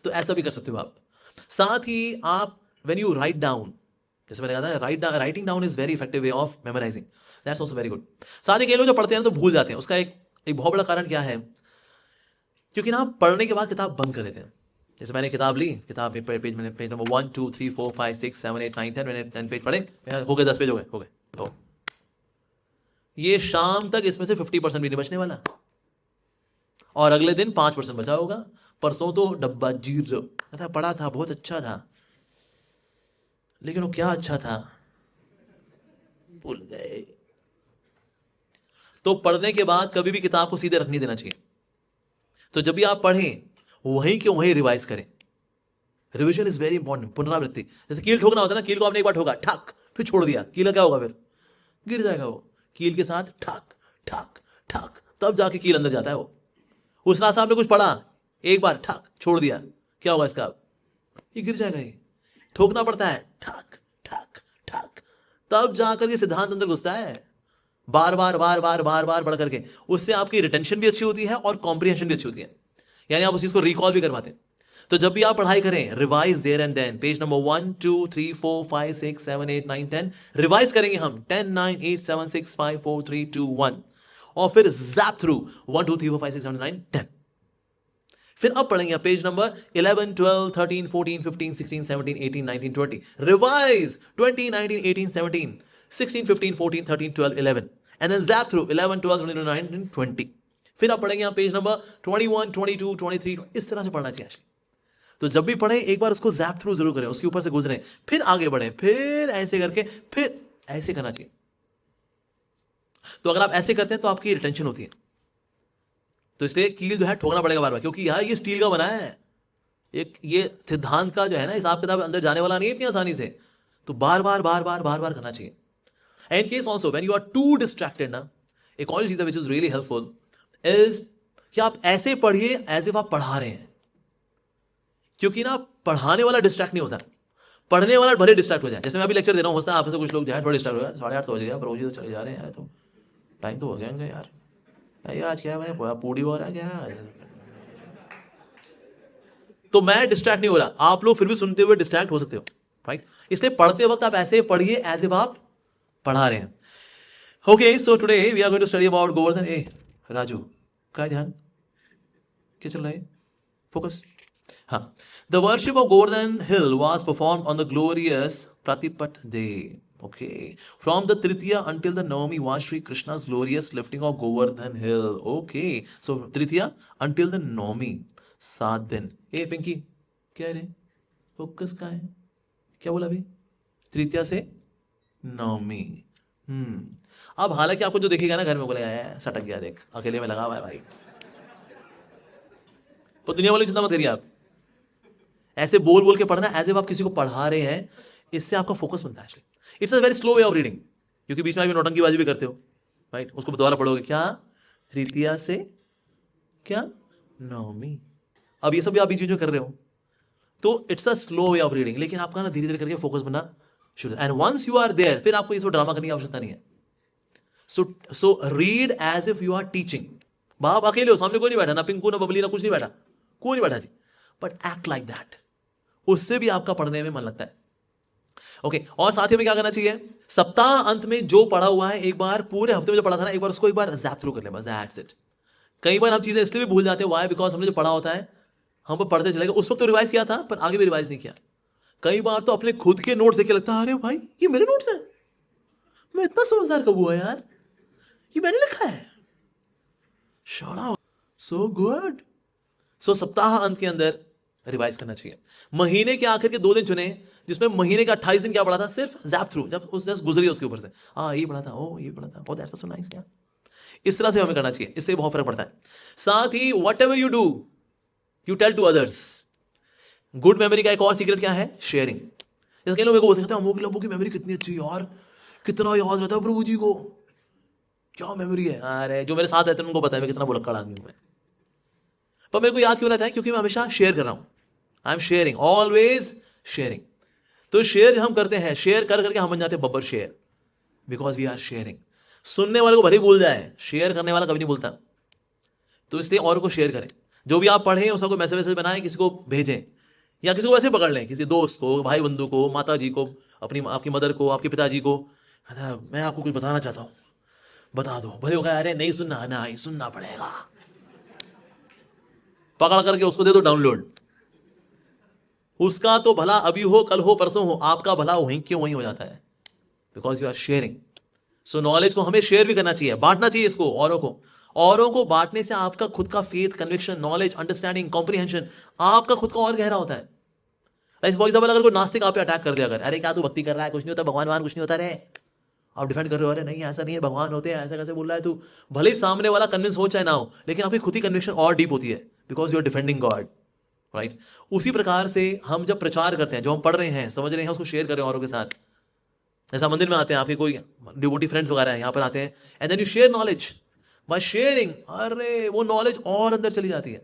S1: तो ऐसा भी कर सकते हो आप. साथ ही आप व्हेन यू राइट डाउन, जैसे मैंने कहा था, writing down is very effective way of memorising, that's also very good. साथ ही कई लोग जो पढ़ते हैं तो भूल जाते हैं. उसका एक बहुत बड़ा कारण क्या है, क्योंकि ना पढ़ने के बाद किताब बंद कर देते हैं. जैसे मैंने किताब ली, किताब पेज नंबर 1 2 3 4 5 6 7 8 9 10, मैंने 10 पेज पढ़े, हो गए 10 पेज हो गए. तो ये शाम तक इसमें से 50% भी नहीं बचने वाला, और अगले दिन 5% बचा होगा. परसों तो डब्बा जीरो. पढ़ा था, बहुत अच्छा था, लेकिन वो क्या अच्छा था भूल गए. तो पढ़ने के बाद कभी भी किताब को सीधे रख नहीं देना चाहिए। तो जब भी आप पढ़ें वहीं के वहीं रिवाइज करें। Revision is very important. पुनरावृत्ति, जैसे कील ठोकना होता है ना, कील को आपने एक बार ठोका, ठक, फिर छोड़ दिया, कील का क्या होगा, फिर गिर जाएगा वो। कील के साथ ठक ठक ठक, तब जाके कील अंदर जाता है वो। उस रात आपने कुछ पढ़ा, एक बार ठक छोड़ दिया, क्या होगा इसका, ये गिर जाएगा। ये ठोकना पड़ता है, ठक ठक ठक, तब जाकर ये सिद्धांत अंदर घुसता है। बार बार बार बार बार बार पढ़ करके, उससे आपकी रिटेंशन भी अच्छी होती है और कॉम्प्रिहेंशन भी अच्छी होती है, यानी आप उस चीज को रिकॉल भी कर पाते हैं। तो जब भी आप पढ़ाई करें, revise there and then. Page number 1 2 3 4 5 6 7 8 9 10 revise करेंगे हम 10 9 8 7 6 5 4 3 2 1, और फिर जैप थ्रू 1 2 3 4 5 6 7 9 10। फिर अब पढ़ेंगे page number 11 12 13 14 15 16 17 18 19 20। Revise 20 19 18 17 16 15 14 13 12 11, and then zap through 11 12 13 19 20। फिर आप पढ़ेंगे पेज नंबर 21 22 23। इस तरह से पढ़ना चाहिए। तो जब भी पढ़ें एक बार उसको zap through जरूर करें, उसके ऊपर से गुजरें, फिर आगे बढ़ें, फिर ऐसे करके, फिर ऐसे करना चाहिए। तो अगर आप ऐसे करते हैं तो आपकी रिटेंशन होती है। तो इसलिए कील जो है ठोकना पड़ेगा बार बार, क्योंकि यार ये स्टील का बना है, एक ये सिद्धांत का जो है ना हिसाब किताब अंदर जाने वाला नहीं है इतनी आसानी से। तो बार बार बार बार बार बार करना चाहिए। And case also when you are too distracted ना, एक और चीज which is really helpful is कि आप ऐसे पढ़िए एज इफ आप पढ़ा रहे हैं, क्योंकि ना पढ़ाने वाला डिस्ट्रैक्ट नहीं होता, पढ़ने वाला भले डिस्ट्रैक्ट हो जाए। जैसे मैं अभी लेक्चर दे रहा हूँ, होता है आप से कुछ लोग जो है थोड़ा डिस्ट्रैक्ट हो गया, 8:30 तो हो गया, प्रभु जी तो चले जा रहे हैं, तो टाइम तो हो गया इनका यार, आज क्या है भाई, पूड़ी हो रहा है क्या। तो मैं डिस्ट्रैक्ट नहीं हो रहा, आप लोग फिर भी सुनते हुए डिस्ट्रैक्ट हो सकते हो, राइट। इसलिए पढ़ते वक्त आप ऐसे पढ़िए एज इफ आप पढ़ा रहे हैं। Okay, so today we are going to study about Govardhan. ए राजू, क्या ध्यान, क्या चल रहा है, फोकस। हाँ, the worship of Govardhan hill was performed on the glorious pratipat day. Okay, from the Tritiya until the Navami was Shri Krishna's glorious lifting of Govardhan Hill. Okay, so Tritiya until the Navami, 7 दिन। ए पिंकी, क्या रे, focus कहाँ है, क्या बोला अभी, तृतीया से नवमी। अब हालांकि आपको जो देखेगा ना घर में बोलेगा यार सटक गया, देख अकेले में लगा हुआ है भाई। तो दुनिया वाली चिंता मत करिए, आप ऐसे बोल बोल के पढ़ना एज इफ आप किसी को पढ़ा रहे हैं, इससे आपका फोकस बनता है। It's a very slow way of reading, क्योंकि बीच में भी नौटंकीबाजी भी करते हो, राइट। उसको दोबारा पढ़ोगे, क्या तृतीया से क्या नवमी, अब ये सब भी आप बीच में कर रहे हो, तो it's a slow way of reading. लेकिन आपका ना धीरे धीरे करके फोकस बनना शुरू, and once you are there, फिर आपको इसमें ड्रामा करने की आवश्यकता नहीं है। So read as if you are teaching. बाप अकेले हो, सामने कोई नहीं बैठा, ना पिंकू ना बबली ना कुछ नहीं बैठा, कोई नहीं बैठा जी, बट एक्ट लाइक दैट, उससे भी आपका पढ़ने में मन लगता है। ओके, और साथ ही में क्या करना चाहिए, सप्ताह अंत में जो पढ़ा हुआ है, एक बार पूरे हफ्ते में जो पढ़ा था ना, एक बार उसको एक बार ज़ैप थ्रू कर ले, बस दैट्स इट। कई बार हम चीजें इसलिए भी भूल जाते हैं, व्हाई, बिकॉज हमने जो पढ़ा होता है हम पर पढ़ते चलेगा, उस वक्त तो रिवाइज किया था पर आगे भी रिवाइज नहीं किया। कई बार तो अपने खुद के नोट्स देख लगता है, अरे भाई ये मेरे नोट्स हैं, मैं इतना समझदार कब हुआ यार, ये मैंने लिखा है, शाला, सो गुड। सो सप्ताह अंत के अंदर रिवाइज करना चाहिए। महीने के आखिर के 2 दिन चुने, जिसमें महीने का 28 दिन क्या पढ़ा था, सिर्फ ज़ैप थ्रू, जब उस जस्ट गुजरी उसके ऊपर से, हाँ ये पढ़ा था, ओ ये पढ़ा था, ओ दैट वाज सो नाइस यार। इस तरह से हमें करना चाहिए, इससे बहुत फर्क पड़ता है। साथ ही whatever you do you tell to others. Good memory का एक और सीक्रेट क्या है, शेयरिंग। जैसे कई लोग मेरे को बोलते हैं अमूक की मेमोरी कितनी अच्छी यार, कितना याद रहता है प्रभु जी को, क्या मेमोरी है। अरे जो मेरे साथ रहते हैं उनको पता है मैं कितना बुलक्कड़ आदमी हूं मैं, पर मेरे को याद क्यों रहता है, क्योंकि मैं हमेशा शेयर कर रहा हूं। I am sharing, always sharing. तो शेयर जो हम करते हैं, शेयर कर करके हम बन जाते हैं बब्बर share, because we are sharing. सुनने वाले को भले भूल जाए, शेयर करने वाला कभी नहीं भूलता। तो इसलिए और को शेयर करें, जो भी आप पढ़ें उसका कोई मैसेज बनाएं, किसी को भेजें, या किसी को वैसे पकड़ लें, किसी दोस्त को, भाई बंधु को, माता जी को, अपनी आपकी मदर को, आपके पिताजी को, मैं आपको कुछ बताना चाहता हूँ, बता दो। भले हो गया, अरे नहीं सुनना, नहीं सुनना पड़ेगा, पकड़ करके उसको दे दो डाउनलोड। उसका तो भला अभी हो, कल हो, परसों हो, आपका भला वहीं क्यों वहीं हो जाता है, because you are sharing. So knowledge को हमें शेयर भी करना चाहिए, बांटना चाहिए इसको औरों को बांटने से आपका खुद का faith, conviction, knowledge, understanding, comprehension आपका खुद का और गहरा होता है। फॉर एग्जाम्पल अगर कोई नास्तिक आप पे अटैक कर दिया, अगर अरे क्या तू भक्ति कर रहा है, कुछ नहीं होता, भगवान कुछ नहीं होता रे, आप डिफेंड कर रहे हो, अरे नहीं ऐसा नहीं है, भगवान होते हैं, ऐसा कैसे बोल रहा है तू। भले ही सामने वाला कन्विंस हो चाहे ना हो, लेकिन आपकी खुद ही कन्विक्शन और डीप होती है, because you are defending God, right. उसी प्रकार से हम जब प्रचार करते हैं, जो हम पढ़ रहे हैं, समझ रहे हैं, उसको शेयर कर रहे हैं औरों के साथ। ऐसा मंदिर में आते हैं, आपके कोई डिवोटी फ्रेंड्स वगैरह हैं, यहाँ पर आते हैं, and then you share knowledge by sharing, अरे वो नॉलेज और अंदर चली जाती है।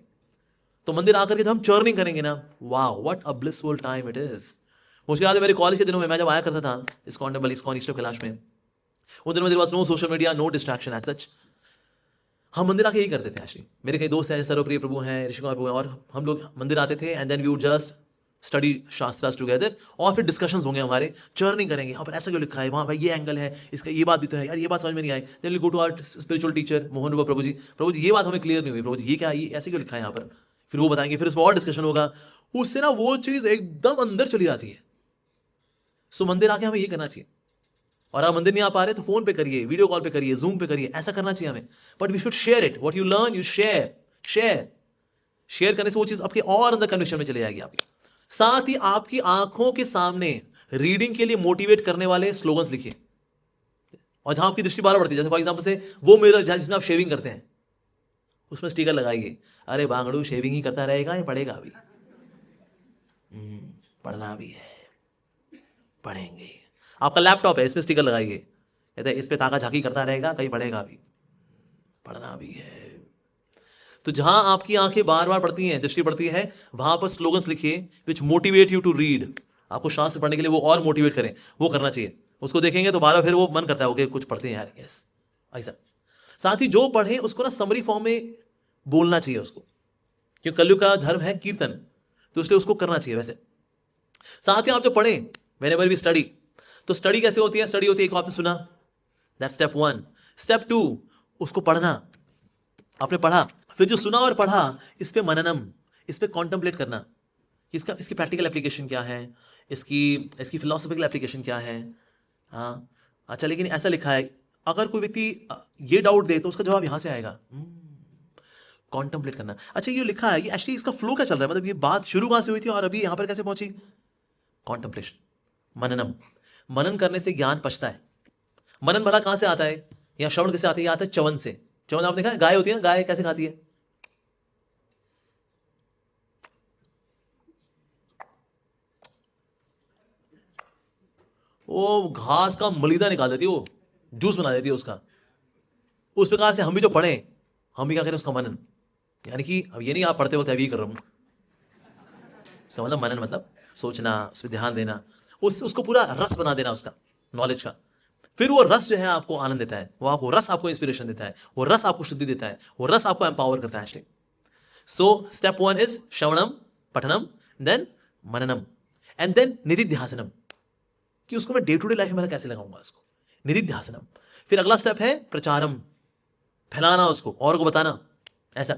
S1: तो मंदिर आकर के जब हम चर्निंग करेंगे ना, wow what a blissful time it is. मुझे याद है मेरे कॉलेज के दिनों में मैं जब आया करता था ISKCON temple, ISKCON East Kailash में, उन दिनों मेरे पास no social media, no distraction as such. हम मंदिर आके यही करते थे एक्चुअली। मेरे कई दोस्त हैं, सर्वप्रिय प्रभु हैं, ऋषि कुमार प्रभु हैं, और हम लोग मंदिर आते थे and then we would just study shastras together, और फिर डिस्कशंस होंगे हमारे, चर्निंग करेंगे, यहाँ पर ऐसा क्यों लिखा है, वहाँ भाई ये एंगल है, इसका ये बात भी तो है यार, ये बात समझ में नहीं आई। Then we go to our spiritual teacher Mohan Rupa Prabhu ji ये बात हमें क्लियर नहीं हुई, प्रभु जी ये क्या, ये ऐसे क्यों लिखा है यहाँ पर, फिर वो बताएंगे, फिर उसमें और डिस्कशन होगा, उससे ना वो चीज एकदम अंदर चली जाती है। सो मंदिर आके हमें ये करना चाहिए। और आप मंदिर नहीं आ पा रहे तो फोन पे करिए, वीडियो कॉल पे करिए, जूम पे करिए, ऐसा करना चाहिए हमें। But we should share it, what you learn you share. Share करने से वो चीज आपके और अंदर कन्विक्शन में चली जाएगी आपकी। साथ ही आपकी आंखों के सामने रीडिंग के लिए मोटिवेट करने वाले स्लोगन्स लिखिए, और जहां आपकी दृष्टि बार बढ़ती है, जैसे फॉर एग्जाम्पल से वो मिरर जिसमें आप शेविंग करते हैं, उसमें स्टिकर लगाइए, अरे बांगड़ू शेविंग ही करता रहेगा या पढ़ेगा भी, पढ़ना भी है, पढ़ेंगे। आपका लैपटॉप है, इसमें स्टिकर लगाइए, कहते हैं इस पे ताका झाकी करता रहेगा, कहीं पढ़ेगा भी, पढ़ना भी है। तो जहां आपकी आंखें बार बार पढ़ती हैं, दृष्टि पड़ती है, वहां पर स्लोगन्स लिखिए विच मोटिवेट यू टू रीड। आपको शास्त्र पढ़ने के लिए वो और मोटिवेट करें, वो करना चाहिए। उसको देखेंगे तो बार बार फिर वो मन करता है ओके कुछ पढ़ते हैं यार, यस ऐसा। साथ ही जो पढ़े उसको ना समरी फॉर्म में बोलना चाहिए उसको, क्योंकि कलयुग का धर्म है कीर्तन, तो इसलिए उसको करना चाहिए। वैसे साथ ही आप जो पढ़े, व्हेनेवर वी स्टडी, तो स्टडी कैसे होती है? स्टडी होती है, एक आपने सुना, दैट स्टेप 1। स्टेप 2, उसको पढ़ना। आपने पढ़ा, फिर जो सुना और पढ़ा, इस पे मननम, इस पे कॉन्टेम्पलेट करना, इसकी प्रैक्टिकल एप्लीकेशन क्या है, इसकी फिलोसॉफिकल एप्लीकेशन क्या है। हाँ अच्छा, लेकिन ऐसा लिखा है, अगर कोई व्यक्ति ये डाउट दे तो उसका जवाब यहां से आएगा, कॉन्टेम्पलेट करना। अच्छा ये लिखा है, ये एक्चुअली इसका फ्लो क्या चल रहा है, मतलब ये बात शुरू कहां से हुई थी और अभी यहां पर कैसे पहुंची? कॉन्टेम्पलेशन, मननम। मनन करने से ज्ञान पचता है। मनन भला कहां से आता है, या श्रवण कैसे आता है? आता है च्यवन से। च्यवन आपने देखा है, गाय होती है ना, गाय कैसे खाती है? वो घास का मलीदा निकाल देती है, वो जूस बना देती है उसका। उस प्रकार से हम भी जो पढ़े, हम भी क्या करें उसका मनन, यानी कि अब ये नहीं आप पढ़ते वक्त अभी कर रहा हूं, मतलब मनन मतलब सोचना, उस पर ध्यान देना, उसको पूरा रस बना देना उसका नॉलेज का। फिर वो रस जो है आपको आनंद देता है, वो रस आपको इंस्पिरेशन देता है, वो रस आपको शुद्धि देता है, वो रस आपको एम्पावर करता है। So step 1 is shravanam, pathanam, then mananam, and then nididhyasanam, कि उसको मैं डे टू डे लाइफ में कैसे लगाऊंगा उसको, निधिध्यासनम। फिर अगला स्टेप है प्रचारम, फैलाना उसको, और को बताना, ऐसा।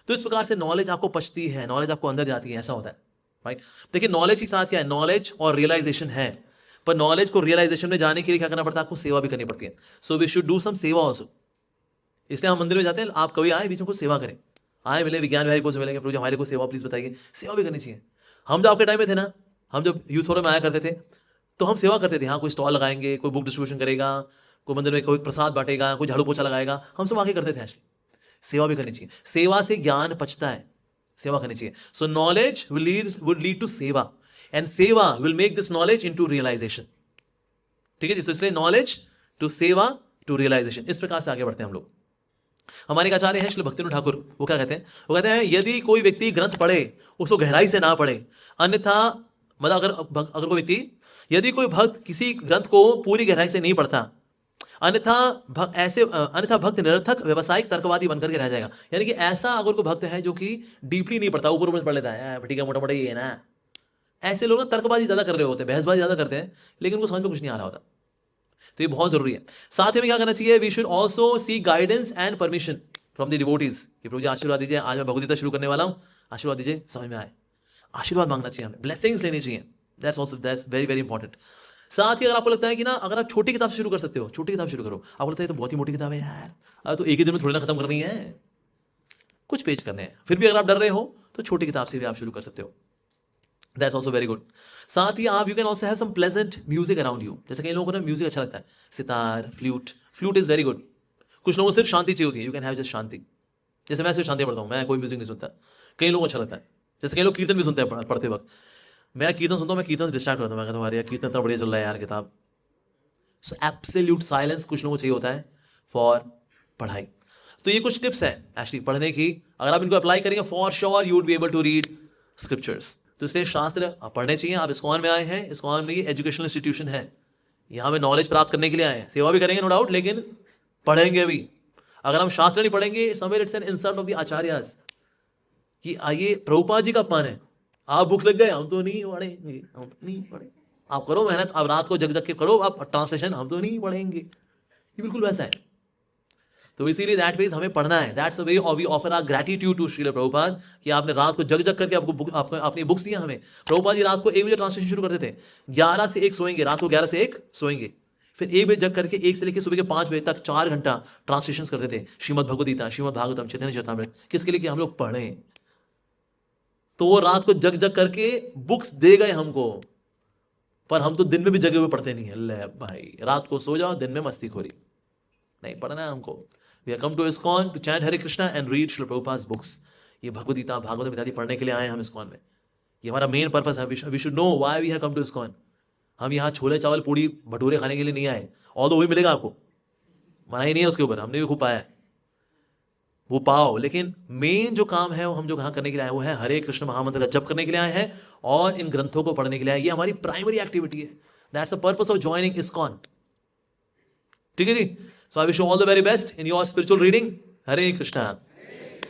S1: तो इस प्रकार से नॉलेज आपको पचती है, नॉलेज आपको अंदर जाती है, ऐसा होता है, राइट। देखिए नॉलेज के साथ क्या है, नॉलेज और रियलाइजेशन है, पर नॉलेज को रियलाइजेशन में जाने के लिए क्या करना पड़ता है? आपको सेवा भी करनी पड़ती है। So we should do some seva also. इसलिए हम मंदिर में जाते हैं, आप कभी आए बीच में कुछ सेवा करें, आए मिले विज्ञान विहारी को से मिलेंगे, प्रभु जी हमारे को सेवा प्लीज बताइए, सेवा भी करनी चाहिए। हम जब आपके टाइम में थे ना, हम जब यूथ फोरम में आया करते थे, तो हम सेवा करते थे। हाँ कोई स्टॉल लगाएंगे, कोई बुक डिस्ट्रीब्यूशन करेगा, कोई मंदिर में कोई प्रसाद बांटेगा, कोई झाड़ू पोछा लगाएगा, हम सब आके करते थे। सेवा भी करनी चाहिए, सेवा से ज्ञान पचता है, सेवा करनी चाहिए। So knowledge would lead to seva, and seva will make this knowledge into realisation. ठीक है जी, तो इसलिए knowledge to seva to realisation, इस प्रकार से आगे बढ़ते हैं हम लोग। हमारे एक आचार्य हैं श्री भक्तिविनोद ठाकुर, वो क्या कहते हैं? वो कहते हैं यदि कोई व्यक्ति ग्रंथ पढ़े उसको गहराई से ना पढ़े, अन्यथा मतलब अगर कोई व्यक्ति, यदि कोई भक्त किसी ग्रंथ को पूरी गहराई से नहीं पढ़ता, अन्यथा भक्त निरर्थक व्यवसायिक तर्कवादी बनकर के रह जाएगा। यानी कि ऐसा अगर कोई भक्त है जो कि डीपली नहीं पढ़ता, ऊपर ऊपर पढ़ लेता है, ठीक है मोटा मोटा ये है ना, ऐसे लोग ना तर्कबाजी ज्यादा कर रहे होते हैं, बहसबाजी ज्यादा करते हैं, लेकिन उनको समझ में कुछ नहीं आ रहा होता। तो ये बहुत जरूरी है। साथ ही में क्या करना चाहिए? We should also see guidance and permission from the devotees कि प्रभु जी आशीर्वाद दीजिए, आज मैं भगवद्गीता शुरू करने वाला हूं, आशीर्वाद दीजिए, समझ में आए, आशीर्वाद मांगना चाहिए हमें, ब्लेसिंग्स लेनी चाहिए। That's very very important. साथ ही अगर आपको लगता है कि ना अगर आप छोटी किताब से शुरू कर सकते हो, छोटी किताब शुरू करो। आपको लगता है तो बहुत ही मोटी किताब है यार, तो एक ही दिन में थोड़ी ना खत्म करनी है, कुछ पेज करने हैं, फिर भी अगर आप डर रहे हो तो छोटी किताब से भी आप शुरू कर सकते हो। That's also very good. साथ ही आप you can also have some pleasant music around you. जैसे कई लोगों को ना म्यूजिक अच्छा लगता है, sitar, flute is very good. कुछ लोगों को सिर्फ शांति चाहिए होती है, you can have just shanti. जैसे मैं सिर्फ शांति पढ़ता हूँ, मैं कोई म्यूजिक नहीं सुनता। कई लोगों को अच्छा लगता है, जैसे कई लोग कीर्तन भी सुनते हैं पढ़ते वक्त। मैं कीर्तन सुनता हूँ, मैं कीर्तन से डिस्ट्रैक्ट होता हूँ, मैं कहता हूँ अरे यार कीर्तन इतना बढ़िया चल रहा है यार किताब। सो एब्सोल्यूट साइलेंस कुछ लोगों को चाहिए होता है फॉर पढ़ाई। तो ये कुछ टिप्स हैं एक्चुअली पढ़ने की, अगर आप इनको अप्लाई करेंगे for sure you would be able to read scriptures. तो इसलिए शास्त्र आप पढ़ने चाहिए। आप इस्कॉन में आए हैं, इस्कॉन में ये एजुकेशनल इंस्टीट्यूशन है, यहाँ में नॉलेज प्राप्त करने के लिए आए हैं। सेवा भी करेंगे नो डाउट, लेकिन पढ़ेंगे भी। अगर हम शास्त्र नहीं पढ़ेंगे, somewhere it's an insult of the acharyas कि आइए प्रभुपाद जी का अपमान है, आप बुक लग गए, हम तो नहीं पढ़ेंगे, हम तो नहीं पढ़ेंगे। आप करो मेहनत, आप रात को जग जग के करो आप ट्रांसलेशन, हम तो नहीं पढ़ेंगे। ये बिल्कुल वैसा है। तो इसीलिए दैट मीन्स हमें पढ़ना है। That's the way we offer our gratitude to Srila Prabhupada कि आपने रात को जग जग करके आपको अपनी बुक्स दिया हमें। प्रभुपाद जी रात को 1 बजे ट्रांसलेशन शुरू करते थे, 11 से 1 सोएंगे, रात को 11 से 1 सोएंगे, फिर 1 बजे जग करके 1 से लेकर सुबह के 5 बजे तक 4 घंटा ट्रांसलेशन करते थे। श्रीमद भगवद गीता, श्रीमद भागवतम, चैतन्य चरितामृत, किसके लिए कि हम लोग पढ़ें। तो वो रात को जग जग करके बुक्स दे गए हमको, पर हम तो दिन में भी जगे हुए पढ़ते नहीं है। ले भाई, रात को सो जाओ, दिन में मस्ती खोरी, नहीं पढ़ना है हमको। We are come to ISKCON to chant Hare Krishna and read Srila Prabhupada's books. ये भगवद गीता, भागवत इत्यादि पढ़ने के लिए आए हैं हम इस्कॉन में। ये हमारा मेन पर्पस है। We should know why we have come to ISKCON. हम यहाँ छोले चावल पूड़ी भटूरे खाने के लिए नहीं आए, और तो वही मिलेगा आपको, मना ही नहीं है उसके ऊपर, हमने भी खूब पाया है, वो पाओ। लेकिन मेन जो काम है वो हम जो कहाँ करने के लिए आए वो है हरे कृष्ण महामंत्र का जप करने के लिए आए हैं और इन ग्रंथों को पढ़ने के लिए आए। ये हमारी प्राइमरी एक्टिविटी है। That's the purpose of joining ISKCON. ठीक है जी। So I wish you all the very best in your spiritual reading. Hare Krishna.